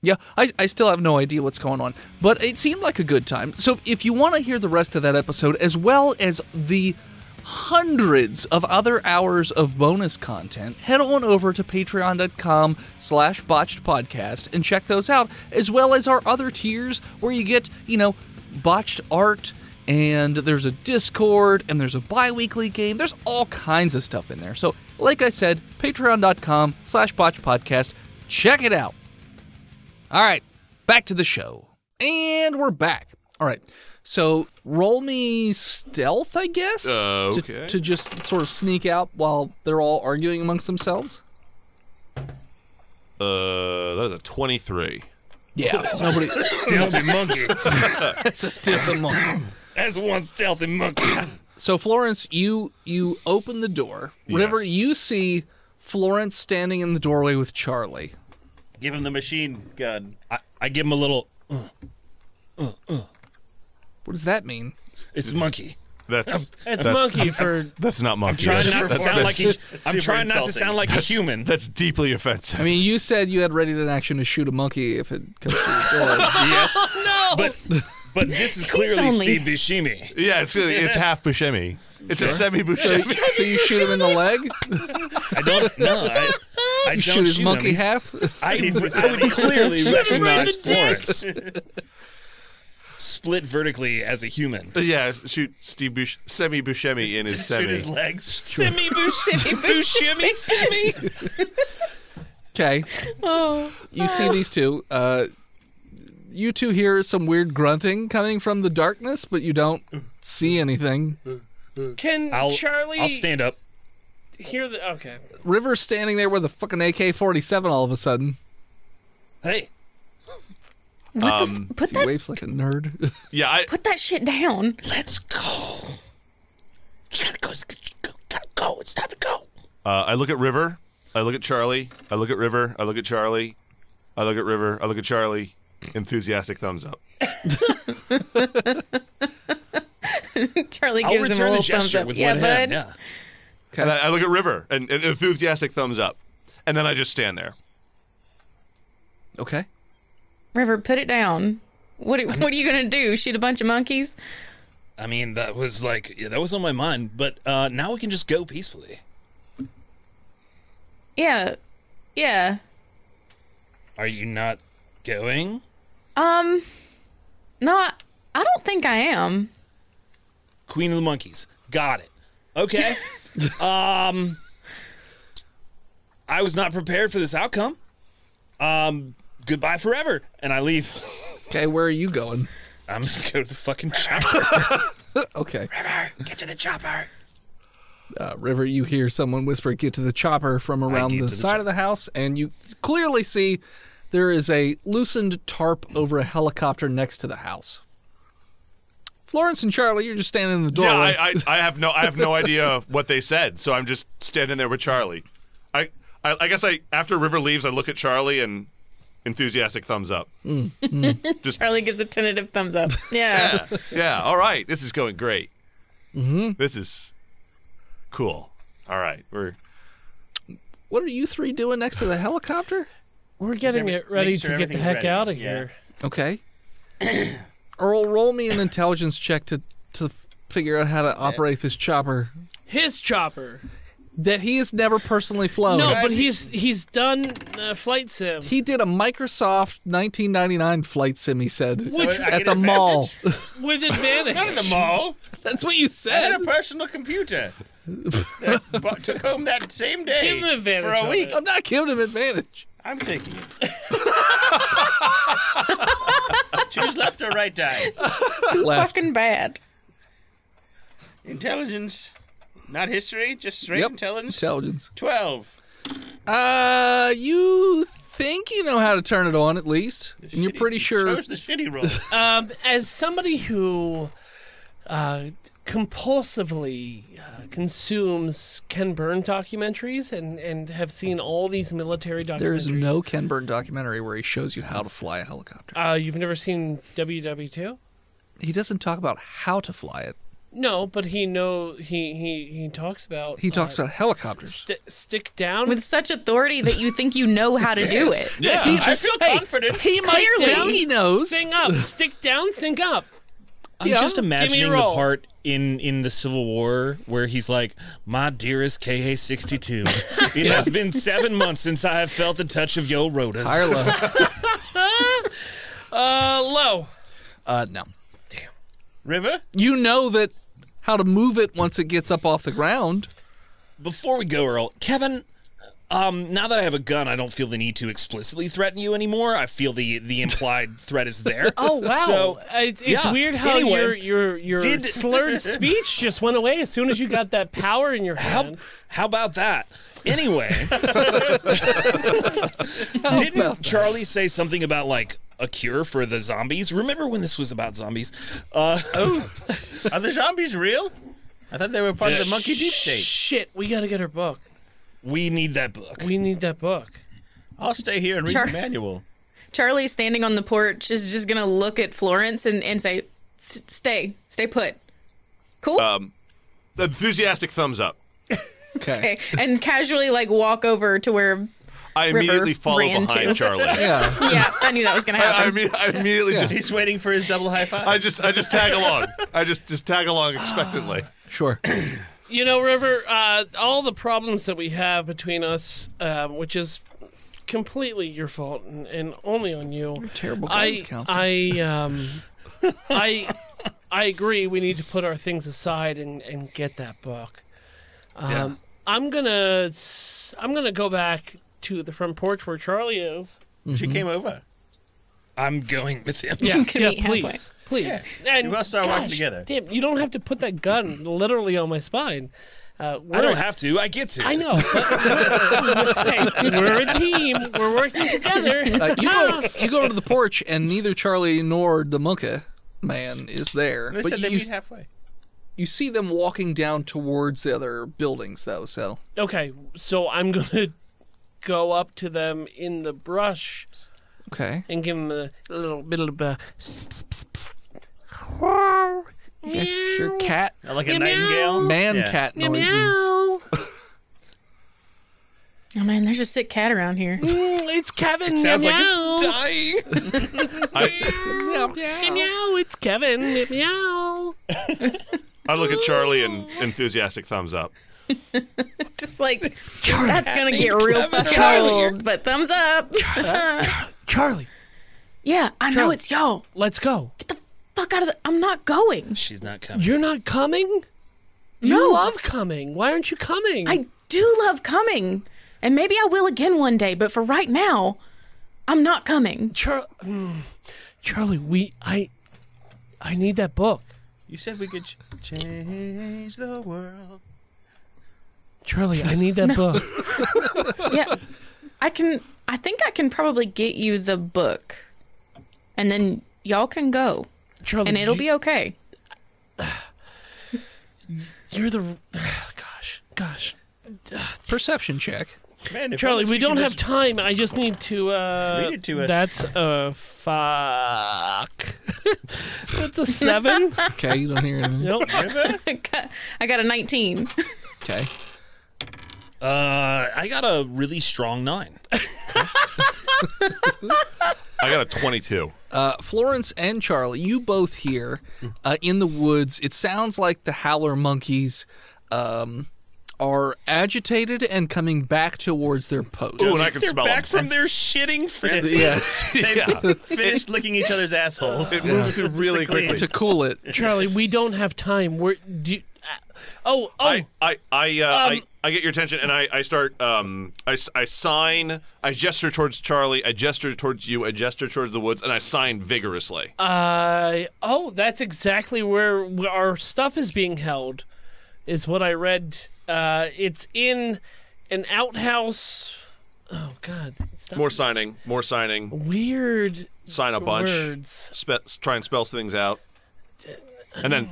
Yeah, I still have no idea what's going on, but it seemed like a good time. So if you want to hear the rest of that episode, as well as the hundreds of other hours of bonus content, head on over to patreon.com/botchedpodcast and check those out, as well as our other tiers where you get, botched art, and there's a Discord, and there's a bi-weekly game. There's all kinds of stuff in there. So, like I said, patreon.com/botchedpodcast. Check it out. All right, back to the show. And we're back. All right, so roll me stealth, I guess? Okay. To just sort of sneak out while they're all arguing amongst themselves? That is a 23. Yeah, nobody... Stealthy monkey. That's a stealthy monkey. That's one stealthy monkey. So, Florence, you open the door. Whenever Yes. you see Florence standing in the doorway with Charlie... Give him the machine gun. I give him a little. What does that mean? It's monkey. It's monkey for. That's not monkey. Trying not to That's- sound like that's- I'm trying not to sound like a human. That's deeply offensive. I mean, you said you had ready to action to shoot a monkey if it comes to the door. Yes, No. but this is clearly only- Steve Buscemi. Yeah, it's half Buscemi. It's a semi So, Buscemi. so you shoot him in the leg? I don't know. I You don't shoot his shoot monkey him. half. I would clearly recognize Florence. Split vertically as a human. Yeah, shoot Steve Semi Buscemi in his semi. Shoot his legs. Semi Buscemi Semi. Okay. You see these two. You two hear some weird grunting coming from the darkness, but you don't see anything. Can Charlie I'll stand up. hear the... Okay. River's standing there with a fucking AK-47 all of a sudden. Hey. Put He that waves like a nerd. Yeah, put that shit down. Let's go. You gotta go. Gotta go. It's time to go. I look at River. I look at Charlie. I look at River. I look at Charlie. I look at River. I look at Charlie. Enthusiastic thumbs up. Charlie I'll gives him a return the little thumbs gesture up. with Yeah, one bud. hand. Yeah. Okay. And I look at River and enthusiastic thumbs up. And then I just stand there. Okay. River, put it down. What are you gonna do? Shoot a bunch of monkeys? I mean, that was that was on my mind. But now we can just go peacefully. Yeah. Are you not going? No, I don't think I am. Queen of the Monkeys. Got it. Okay. I was not prepared for this outcome. Goodbye forever. And I leave. Okay, where are you going? I'm just going to go to the fucking chopper. Okay. River, get to the chopper. River, you hear someone whisper, "Get to the chopper," from around get the to the side of the house, and you clearly see there is a loosened tarp over a helicopter next to the house. Florence and Charlie, you're just standing in the doorway. Yeah, I have no idea what they said, so I'm just standing there with Charlie. I guess after River leaves, I look at Charlie and enthusiastic thumbs up. Charlie gives a tentative thumbs up. Yeah. Yeah, all right, this is going great. Mm-hmm. This is cool. All right, What are you three doing next to the helicopter? We're getting it ready make sure to get the everything's heck ready. out of Yeah. here. Okay. Earl, roll me an intelligence check to figure out how to operate this chopper His chopper. that he has never personally flown. No, but he's done flight sim. He did a Microsoft 1999 flight sim, he said, Which- I at get the advantage? mall. With advantage. Not in the mall. That's what you I said. had a personal computer. That took home that same day. Give him advantage for a on week. it. I'm not giving him advantage. I'm taking it. Choose left or right die. Left. Fucking bad. Intelligence, not history, just straight Yep. intelligence. 12. 12. You think you know how to turn it on at least, and you're pretty sure. Chose the shitty roll. As somebody who compulsively consumes Ken Burn documentaries and have seen all these military documentaries. There is no Ken Burn documentary where he shows you how to fly a helicopter. You've never seen WW2? He doesn't talk about how to fly it. No, but he talks about. He talks about helicopters. Stick down. With such authority that you think you know how to do it. Yeah, I feel confident. He might Clearly. think he knows. Think up. Stick down. Think up. I'm Yeah. just Give me a imagining the roll. part in the Civil War where he's like, "My dearest KA-62, it has been 7 months since I have felt the touch of your rotors." High or low? Low. No. River? You know that how to move it once it gets up off the ground. Before we go, Earl, Kevin, now that I have a gun, I don't feel the need to explicitly threaten you anymore. I feel the implied threat is there. Oh wow! So, it's yeah. weird how Anyway, your did- slurred speech just went away as soon as you got that power in your hand. How about that? Anyway, didn't Charlie say something about like a cure for the zombies? Remember when this was about zombies? Are the zombies real? I thought they were part of the monkey deep state. Shit, we gotta get her book. We need that book. We need that book. I'll stay here and read Char- the manual. Charlie standing on the porch is just gonna look at Florence and say, stay put. Cool? Enthusiastic thumbs up. Okay. And casually walk over to where I immediately follow ran behind to. Charlie. Yeah. yeah, I knew that was gonna happen. I immediately Yeah. just He's waiting for his double high five. I just tag along. I just tag along expectantly. Sure. River, all the problems that we have between us, which is completely your fault and only on you. You're a terrible guidance counselor. I agree. We need to put our things aside and get that book. I'm gonna go back to the front porch where Charlie is. She came over. I'm going with him. Yeah, can meet halfway. please. Yeah. And You must start working together. Damn, you don't have to put that gun literally on my spine. I don't have to. I get to. I know. But hey, we're a team. We're working together. You go to the porch, and neither Charlie nor the Monke man is there. They But said they meet halfway. you see them walking down towards the other buildings, though. So Okay, so I'm gonna go up to them in the brush okay, and give them a little bit of a. you guys hear cat Like a nightingale. cat noises. Meow. Oh man, there's a sick cat around here. It's Kevin. It sounds like meow. it's dying. Meow, meow, it's Kevin. Meow. I look at Charlie and enthusiastic thumbs up. Just like that's gonna get real fucking old. But thumbs up. Charlie, Yeah, I know Charlie. it's y'all. let's go. Get the fuck out of the. I'm not going. She's not coming. You're not coming? No. You love coming. Why aren't you coming? I do love coming, and maybe I will again one day. But for right now, I'm not coming. Charlie, I need that book. You said we could change the world. Charlie, I need that book. Yeah, I think I can probably get you the book, and then y'all can go, Charlie, and it'll be okay. You're the gosh. Perception check. Man, if Charlie, only we she don't could have just- time. I just need to Read it to us. That's a fuck. That's a 7. Okay, you don't hear anything. Nope. I got a 19. Okay. I got a really strong 9. I got a 22. Florence and Charlie, you both hear in the woods. It sounds like the howler monkeys are agitated and coming back towards their post. Ooh, and I can They're smell back them. from their shitting frenzy. Yes. They finished licking each other's assholes. It moves through really quickly. To cool it. Charlie, we don't have time. I get your attention, and I start. I sign. I gesture towards Charlie. I gesture towards you. I gesture towards the woods, and I sign vigorously. That's exactly where our stuff is being held, is what I read. It's in an outhouse. Oh God! Stop. More signing. More signing. Weird Sign a bunch. words. Try and spell things out, and then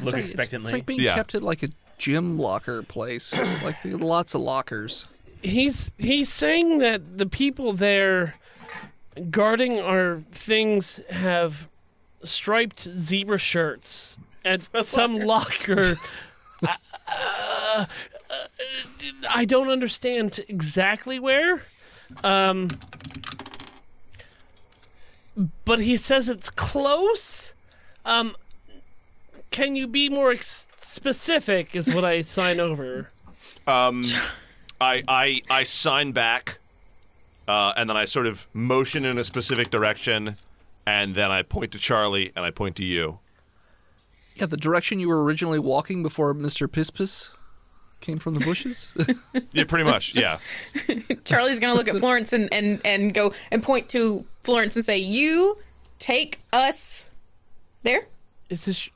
Look It's expectantly. like being Yeah. kept at like a gym locker place. Like lots of lockers. He's saying that the people there guarding our things have striped zebra shirts at some locker. I don't understand exactly where. But he says it's close. Can you be more specific? Is what I sign over. I sign back, and then I sort of motion in a specific direction, and then I point to Charlie and I point to you. Yeah, the direction you were originally walking before Mr. Pispis came from the bushes. Yeah, pretty much. Yeah. Charlie's gonna look at Florence and go and point to Florence and say, "You take us there." Is this?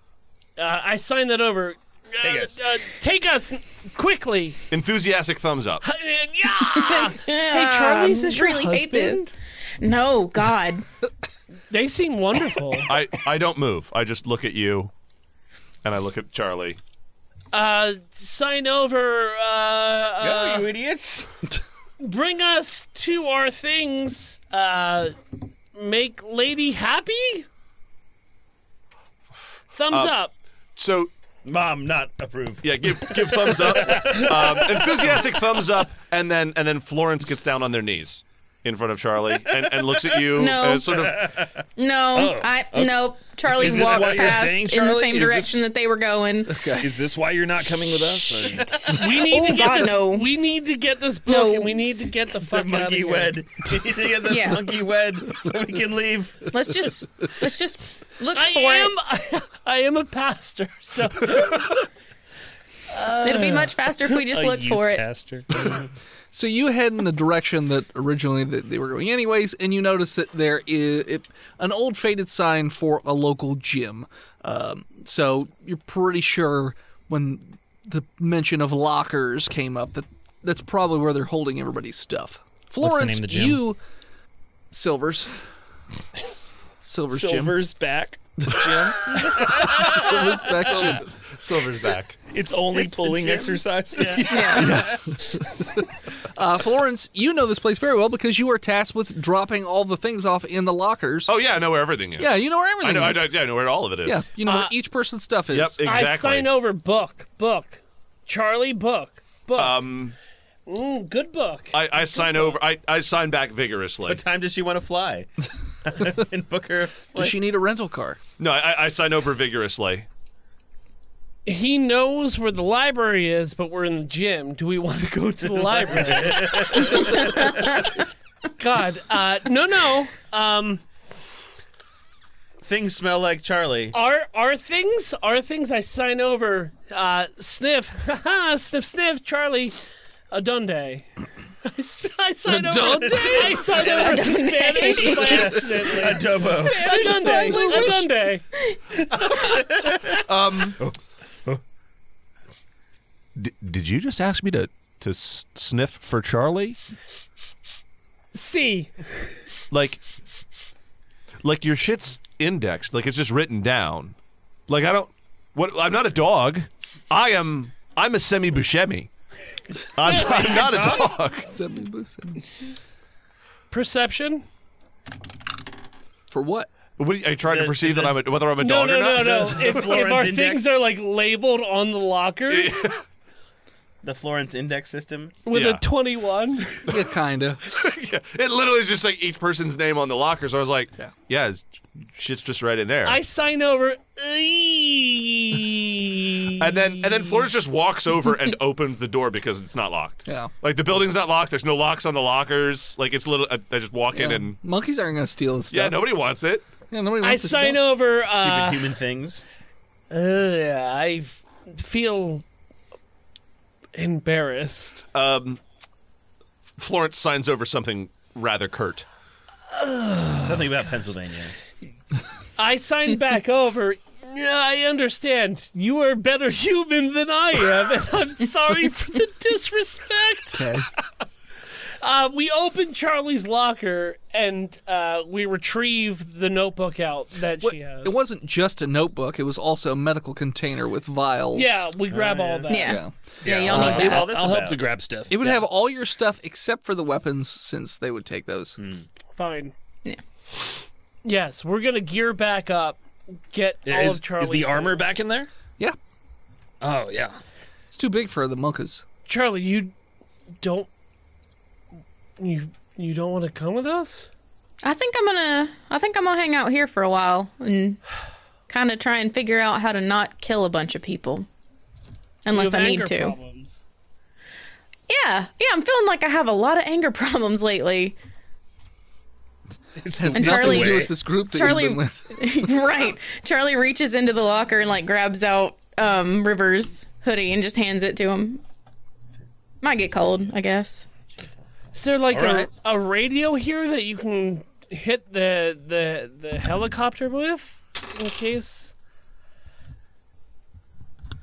I sign that over. Take us. Take us quickly. Enthusiastic thumbs up. Yeah. Hey, Charlie, is this your really hate husband? this. No, God. They seem wonderful. I don't move. I just look at you, and I look at Charlie. Sign over. Go, you idiots. Bring us to our things. Make lady happy. Thumbs up. So Mom, not approve. yeah, give thumbs up. Enthusiastic thumbs up, and then Florence gets down on their knees in front of Charlie and looks at you No. as sort of. No, nope. Charlie Is this walks what you're past saying, in the Charlie? same Is direction this- that they were going. Is this why you're not coming with us? We need to get God, this. no. We need to get this book, No. and we need to get the fuck out of Monkey here. wed. We need to get this Yeah. monkey wed so we can leave. Let's just look I for am. I am a pastor, so it. It'll be much faster if we just look for it. Pastor. So you head in the direction that originally they were going anyways, and you notice that there is an old faded sign for a local gym. So you're pretty sure when the mention of lockers came up that's probably where they're holding everybody's stuff. Florence, name of the gym? Silver's gym. Silver's back. Silver's back gym. Silver's back. It's only pulling exercises. Yeah. Florence, you know this place very well because you were tasked with dropping all the things off in the lockers. Oh yeah, I know where everything is. Yeah, you know where I everything know. is. I know where all of it is. Yeah, you know where each person's stuff is. Yep. Exactly. I sign over book. Charlie, book. Good book. I sign over. I sign back vigorously. What time does she want to fly? And book her. Does she need a rental car? No, I sign over vigorously. He knows where the library is, but we're in the gym. Do we want to go to the library? God, no. Things smell like Charlie. Our things. I sign over. Sniff, sniff. Charlie, Adunde. I sign over. Adunde? I sign over Spanish by accident. Adobo. Adunde. Did you just ask me to sniff for Charlie? C. Like your shit's indexed. Like it's just written down. Like I'm not a dog. I'm a semi-Buscemi. I'm not a dog. Perception. For what? What are you trying to perceive that whether I'm a dog or not? No. If Florence our index? things are like labeled on the lockers The Florence index system. with Yeah. a 21. Yeah, kinda. Yeah, it literally is just like each person's name on the locker. So I was like, yeah, shit's just right in there. I sign over. and then Florence just walks over and opens the door because it's not locked. Yeah. Like the building's not locked. There's no locks on the lockers. Like it's little. I just walk in and Monkeys aren't gonna steal the stuff. yeah, nobody wants it. Yeah, nobody I wants to sign steal. over. Stupid human things. I feel embarrassed. Florence signs over something rather curt. Something about Pennsylvania. I sign back over. Yeah, I understand. You are a better human than I am, and I'm sorry for the disrespect. Okay. We open Charlie's locker and we retrieve the notebook out that she has. It wasn't just a notebook; it was also a medical container with vials. Yeah, we grab all that. Yeah. Yeah. Y'all need that. all this I'll help about? to grab stuff. It would have all your stuff except for the weapons, since they would take those. Fine. Yeah. Yes, we're gonna gear back up. Get all of Charlie's Is the armor things. back in there? Yeah, Oh yeah. it's too big for the monkeys. Charlie, you don't want to come with us? I think I'm gonna hang out here for a while and kind of try and figure out how to not kill a bunch of people, unless You have I need anger to. problems. Yeah, I'm feeling like I have a lot of anger problems lately. It has And nothing Charlie- to do with this group that Charlie, you've been with. right? Charlie reaches into the locker and like grabs out River's hoodie and just hands it to him. Might get cold, I guess. Is there like All right. a radio here that you can hit the helicopter with in case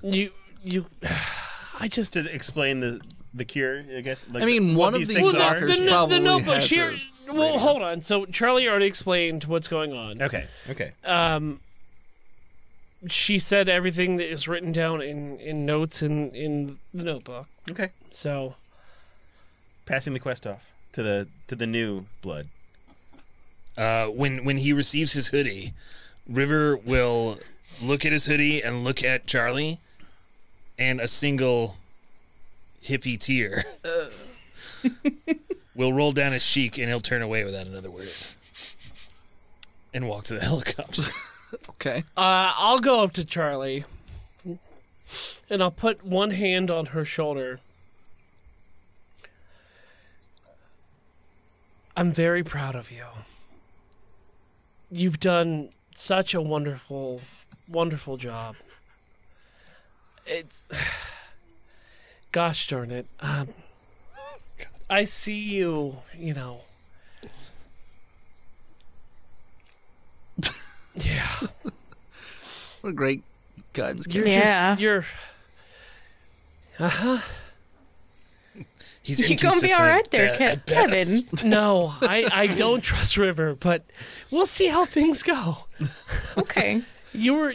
you I just To explain the cure, I guess. Like I mean, what one of these these things are. lockers probably the notebook has here. a Well, radio. hold on. So Charlie already explained what's going on. Okay. She said everything that is written down in notes in the notebook. Okay. So Passing the quest off to the new blood. When he receives his hoodie, River will look at his hoodie and look at Charlie, and a single hippie tear will roll down his cheek, and he'll turn away without another word. And walk to the helicopter. Okay. I'll go up to Charlie, and I'll put one hand on her shoulder. I'm very proud of you. You've done such a wonderful, wonderful job. It's... Gosh darn it. I see you, Yeah. What a great guidance. You're He's You're gonna be all right there, Kevin. No, I don't trust River, but we'll see how things go. Okay. You were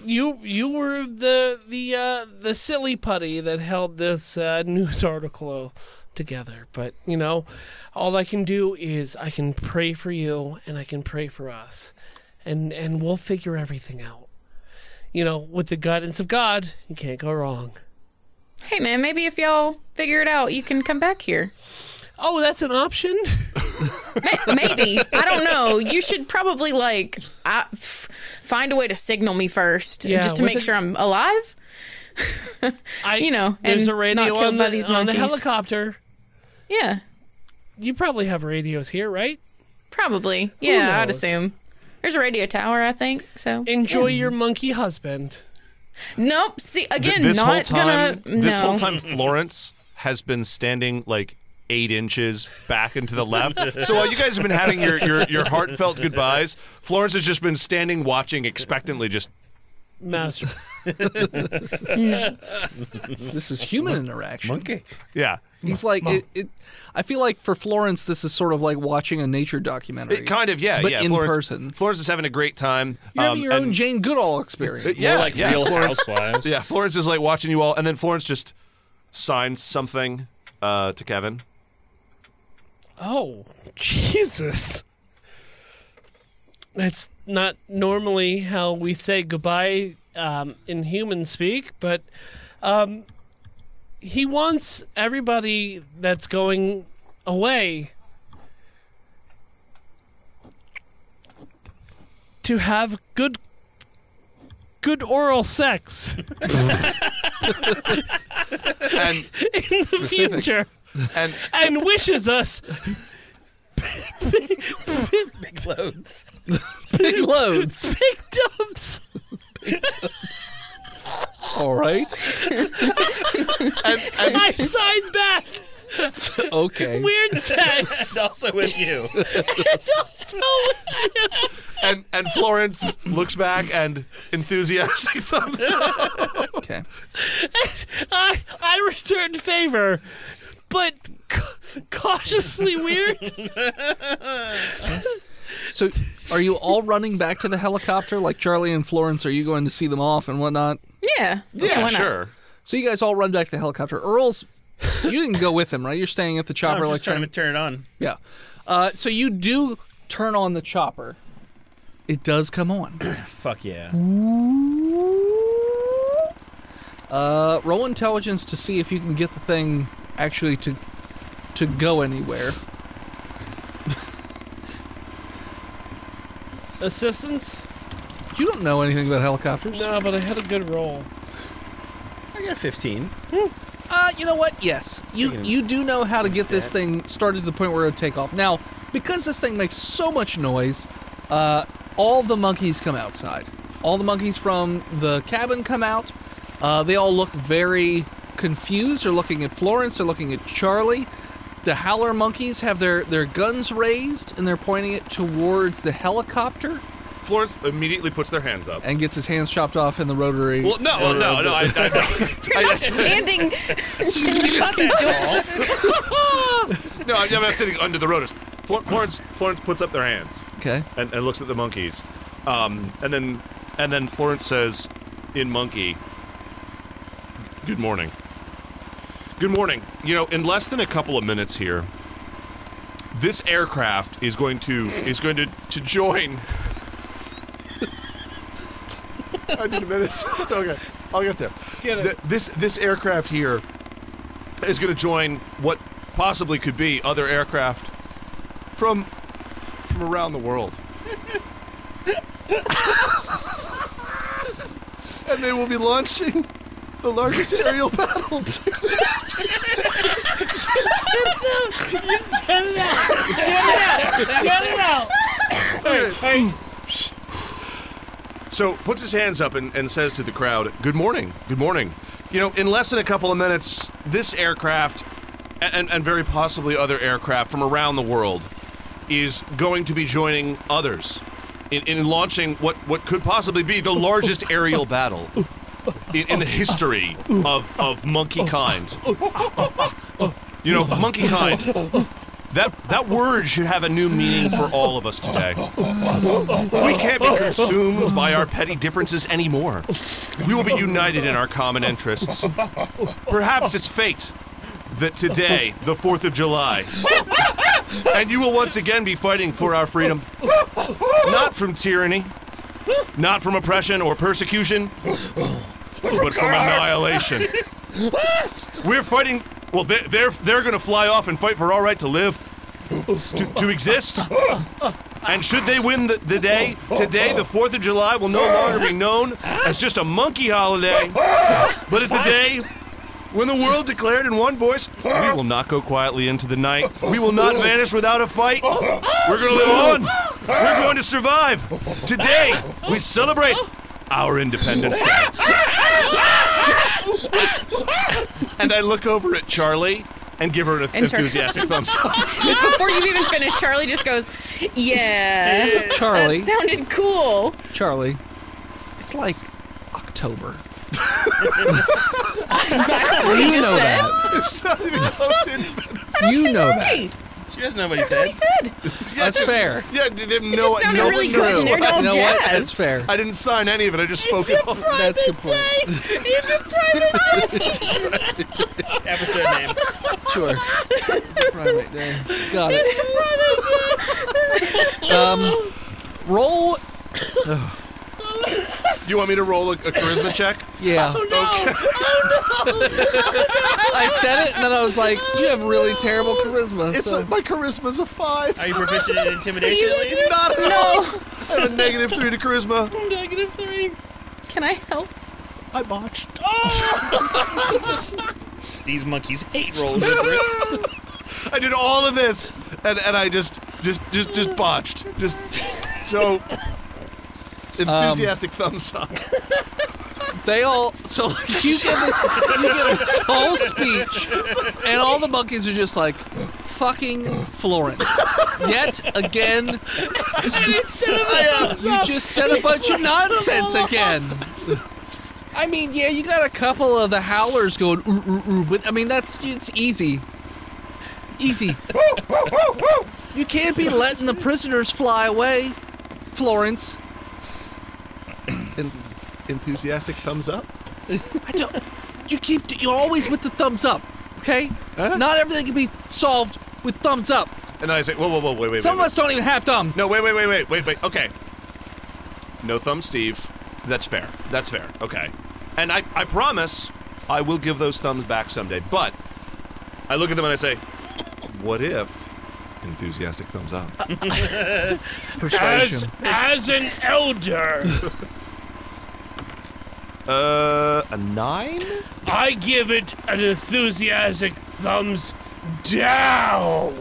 the silly putty that held this news article together, but all I can do is I can pray for you and I can pray for us, and we'll figure everything out. With the guidance of God, you can't go wrong. Hey, man, maybe if y'all figure it out, you can come back here. Oh, that's an option? Maybe. I don't know. You should probably, find a way to signal me first, just to make sure I'm alive. There's a radio not killed on by these the monkeys. helicopter. Yeah. You probably have radios here, right? Probably. Yeah, I'd knows? assume. There's a radio tower, I think, so. Enjoy your monkey husband. Nope. See, again, this not whole time, gonna... This no. whole time, Florence has been standing, 8 inches back and to the left. So while you guys have been having your heartfelt goodbyes, Florence has just been standing, watching expectantly, just... Master. This is human interaction. Monkey. Yeah. He's like, I feel like for Florence, this is sort of like watching a nature documentary. It kind of, yeah. But yeah. in Florence, person. Florence is having a great time. You're having your own Jane Goodall experience. Yeah, Real Florence, Housewives. yeah, Florence is watching you all, and then Florence just signs something to Kevin. Oh, Jesus. That's not normally how we say goodbye in human speak, but he wants everybody that's going away to have good oral sex And in the future, and wishes us Big loads. Big loads. big dumps. All right. I signed back. Okay. Weird sex. Also with you. And also and Florence looks back and enthusiastic thumbs up. Okay. I returned favor, but cautiously weird. So, are you all running back to the helicopter? Like Charlie and Florence, are you going to see them off and whatnot? Yeah. Yeah, why not? sure. So you guys all run back to the helicopter. Earl's, you didn't go with him, right? You're staying at the chopper. I'm just trying to turn it on. Yeah. So you do turn on the chopper. It does come on. Fuck yeah. Roll intelligence to see if you can get the thing actually to go anywhere. Assistance? You don't know anything about helicopters. No, but I had a good roll. I got a 15. You know what? Yes. You do know how to get this thing started to the point where it would take off. Now, because this thing makes so much noise, all the monkeys come outside. All the monkeys from the cabin come out. They all look very confused. They're looking at Florence. They're looking at Charlie. The howler monkeys have their guns raised, and they're pointing it towards the helicopter. Florence immediately puts their hands up. And gets his hands chopped off in the rotary. Well, no. You're not standing. No, I'm not sitting under the rotors. Florence puts up their hands. Okay. And looks at the monkeys. And then Florence says in monkey, "Good morning. Good morning. In less than a couple of minutes here, this aircraft is going to join." I need a minute. Okay, I'll get there. Get it. This aircraft here is going to join what possibly could be other aircraft from around the world. And they will be launching the largest aerial battle. Get it out! Hey. So puts his hands up and says to the crowd, "Good morning. Good morning. You know, in less than a couple of minutes, this aircraft and very possibly other aircraft from around the world is going to be joining others in launching what could possibly be the largest aerial battle in the history of monkey kind. You know, monkey kind. That word should have a new meaning for all of us today. We can't be consumed by our petty differences anymore. We will be united in our common interests. Perhaps it's fate that today, the 4th of July, and you will once again be fighting for our freedom. Not from tyranny, not from oppression or persecution, but from annihilation. We're fighting. Well, they're going to fly off and fight for our right to live, to exist. And should they win the day, today, the 4th of July will no longer be known as just a monkey holiday, but as the day when the world declared in one voice, we will not go quietly into the night. We will not vanish without a fight. We're going to live on. We're going to survive. Today, we celebrate our Independence Day. And I look over at Charlie and give her an enthusiastic thumbs up. Before you even finish, Charlie just goes, yeah. Charlie. That sounded cool. Charlie, it's like October. You know that. It's not even close to Independence. You know that. She doesn't know what he That's what he said. said. That's fair. Yeah, they have It just sounded really That's good. true. They're all You know what? jazz. That's fair. I didn't sign any of it. I just spoke it all. That's a good point. Episode name. Sure. Primate day. Got it. Roll. Do you want me to roll a charisma check? Yeah. I said it, and then I was like, "You have really terrible charisma." So. My charisma's a 5. Are you proficient in intimidation at least? Not at all. I have a -3 to charisma. -3. Can I help? I botched. These monkeys hate rolls. I did all of this, and I just botched. Just so enthusiastic thumbs up. They all you give this whole speech, and all the monkeys are just like, "Fucking Florence, yet again." You just said a bunch of nonsense again. I mean, yeah, you got a couple of the howlers going, "Ooh, ooh, ooh," but I mean it's easy. Easy. You can't be letting the prisoners fly away, Florence. Enthusiastic thumbs up. I don't. You're always with the thumbs up, okay? Huh? Not everything can be solved with thumbs up. And then I say, whoa, wait. Some of us don't even have thumbs. No, wait. Okay. No thumbs, Steve. That's fair. Okay. And I promise I will give those thumbs back someday. But I look at them and I say, what if? Enthusiastic thumbs up. Persuasion. As an elder, A 9? I give it an enthusiastic thumbs down.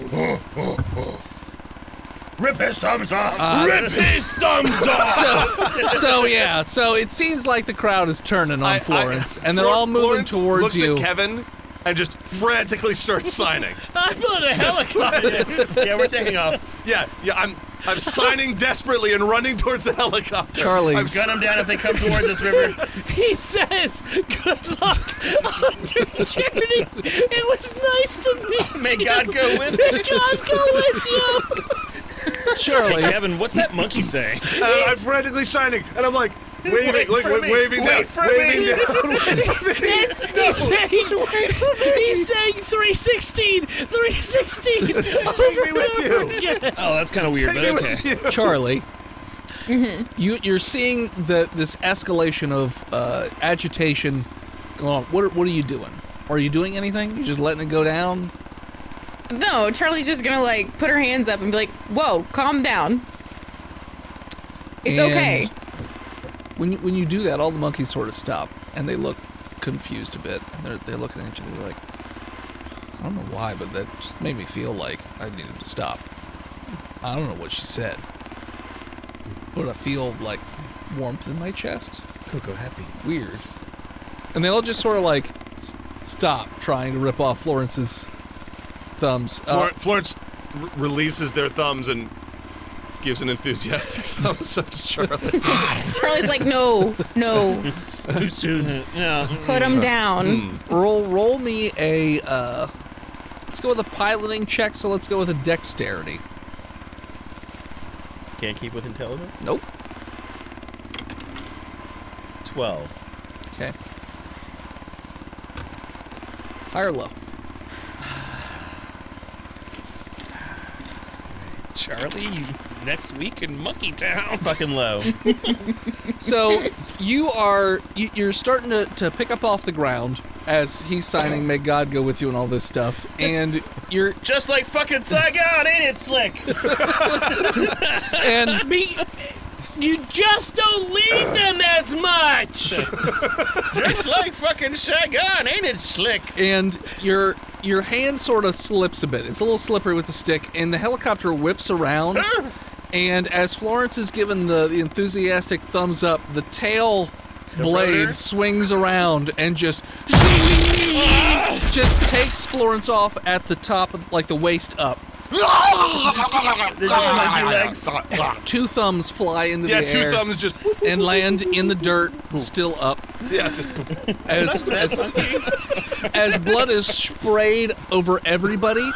Rip his thumbs off. Rip his thumbs off. So it seems like the crowd is turning on Florence, and they're all moving Florence towards looks you. at Kevin and just frantically starts signing. I'm on a helicopter. Yeah, we're taking off. Yeah, I'm signing desperately and running towards the helicopter. Charlie. Gun them down if they come towards us, River. He says, "Good luck on your journey. It was nice to meet you. May God go with May God go with you." Charlie. Hey, Kevin, what's that monkey say? And I'm frantically signing, and I'm like, waving down. He's saying 316. 316. Take me with you. Oh, that's kind of weird, but okay. Charlie. You're seeing this escalation of agitation going on. What are you doing? Are you doing anything? You just letting it go down? No, Charlie's just gonna like put her hands up and be like, "Whoa, calm down. It's And okay." When you do that, all the monkeys sort of stop and they look confused a bit, and they're looking at each other like, I don't know why, but that just made me feel like I needed to stop. I don't know what she said, but I feel like warmth in my chest. Coco happy. Weird. And they all just sort of like stop trying to rip off Florence's thumbs. Florence releases their thumbs and gives an enthusiastic thumbs up to Charlie. Charlie's like, "No, Too soon. Yeah. put him down." Roll me a. Let's go with a piloting check. So let's go with a dexterity. Can't keep with intelligence? Nope. 12. Okay. High or low? Charlie, next week in Monke Town. Fucking low. So you're starting to pick up off the ground as he's signing "May God go with you" and all this stuff, and you're Just like fucking Saigon, ain't it, Slick? and You just don't lead them as much. Just like fucking Saigon, ain't it, Slick? and your hand sort of slips a bit. It's a little slippery with the stick, and the helicopter whips around. And as Florence is given the enthusiastic thumbs up, the tail blade rotor? swings around and just takes Florence off at the top, like the waist up. They're just monkey legs. 2 thumbs fly into Yeah, the 2 air thumbs just. and land in the dirt, still up. Yeah, just. As blood is sprayed over everybody,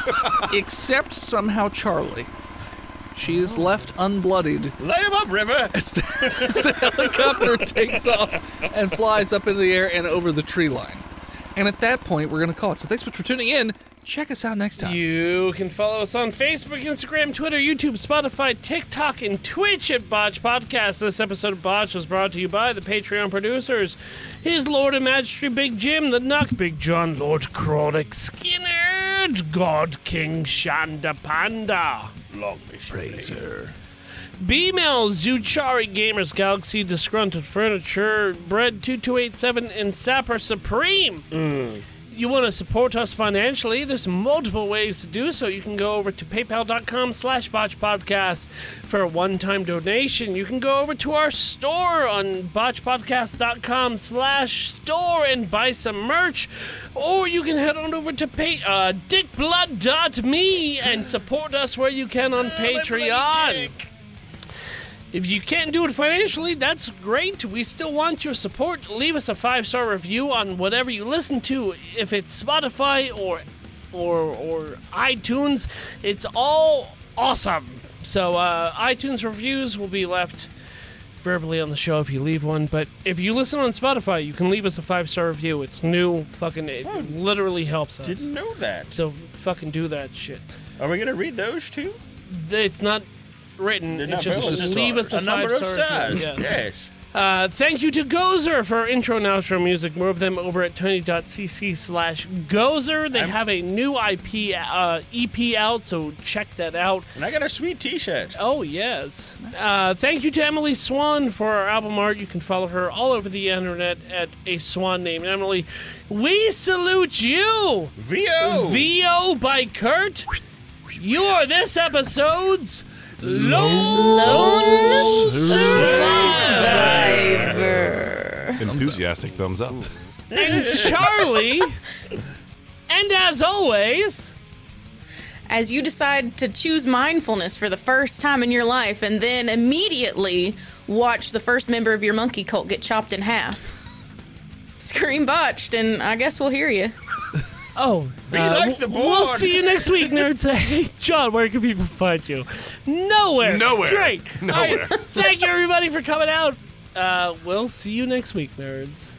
except somehow Charlie. She is left unbloodied Light him up, River. as the helicopter takes off and flies up in the air and over the tree line. And at that point, we're going to call it. So thanks for tuning in. Check us out next time. You can follow us on Facebook, Instagram, Twitter, YouTube, Spotify, TikTok, and Twitch at Botched Podcast. This episode of Botched was brought to you by the Patreon producers. His Lord and Majesty Big Jim, the Nuck, Big John, Lord Chronic Skinner, God King Shanda Panda, Long Razor, B-Mail, Zuchari Gamers, Galaxy, Disgruntled Furniture, Bread 2287, and Sapper Supreme. You want to support us financially, there's multiple ways to do so. You can go over to paypal.com/botchpodcast for a one-time donation. You can go over to our store on botchpodcast.com/store and buy some merch. Or you can head on over to dickblood.me and support us where you can on Patreon. If you can't do it financially, that's great. We still want your support. Leave us a 5-star review on whatever you listen to. If it's Spotify or iTunes, it's all awesome. So iTunes reviews will be left verbally on the show if you leave one. But if you listen on Spotify, you can leave us a 5-star review. It's new. It literally helps us. Didn't know that. So fucking do that shit. Are we gonna read those too? It's not written. They're It's not just valid. leave us a number of 5-star stars. review. Yes. Yes. Thank you to Gozer for our intro and outro music. More of them over at tony.cc/Gozer. They have a new EP out, so check that out. And I got a sweet T-shirt. Oh, yes. Thank you to Emily Swan for our album art. You can follow her all over the internet at a swan named Emily. We salute you! VO by Kurt. You are this episode's Lone Survivor. Enthusiastic thumbs up. And Charlie, and as always, As you decide to choose mindfulness for the first time in your life and then immediately watch the first member of your monkey cult get chopped in half. Scream Botched, and I guess we'll hear you. Like the board. We'll see you next week, nerds. Hey, John, where can people find you? Nowhere. Great. Nowhere. All right. Thank you, everybody, for coming out. We'll see you next week, nerds.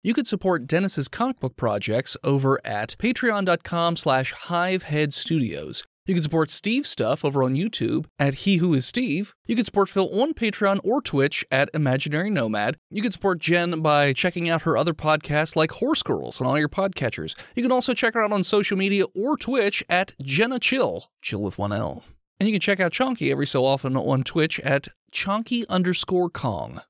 you could support Dennis's comic book projects over at patreon.com/hiveheadstudios. You can support Steve's stuff over on YouTube at He Who Is Steve. You can support Phil on Patreon or Twitch at Imaginary Nomad. You can support Jen by checking out her other podcasts like Horse Girls on all your podcatchers. You can also check her out on social media or Twitch at Jenna Chill with one L. And you can check out Chonky every so often on Twitch at Chonky_Kong.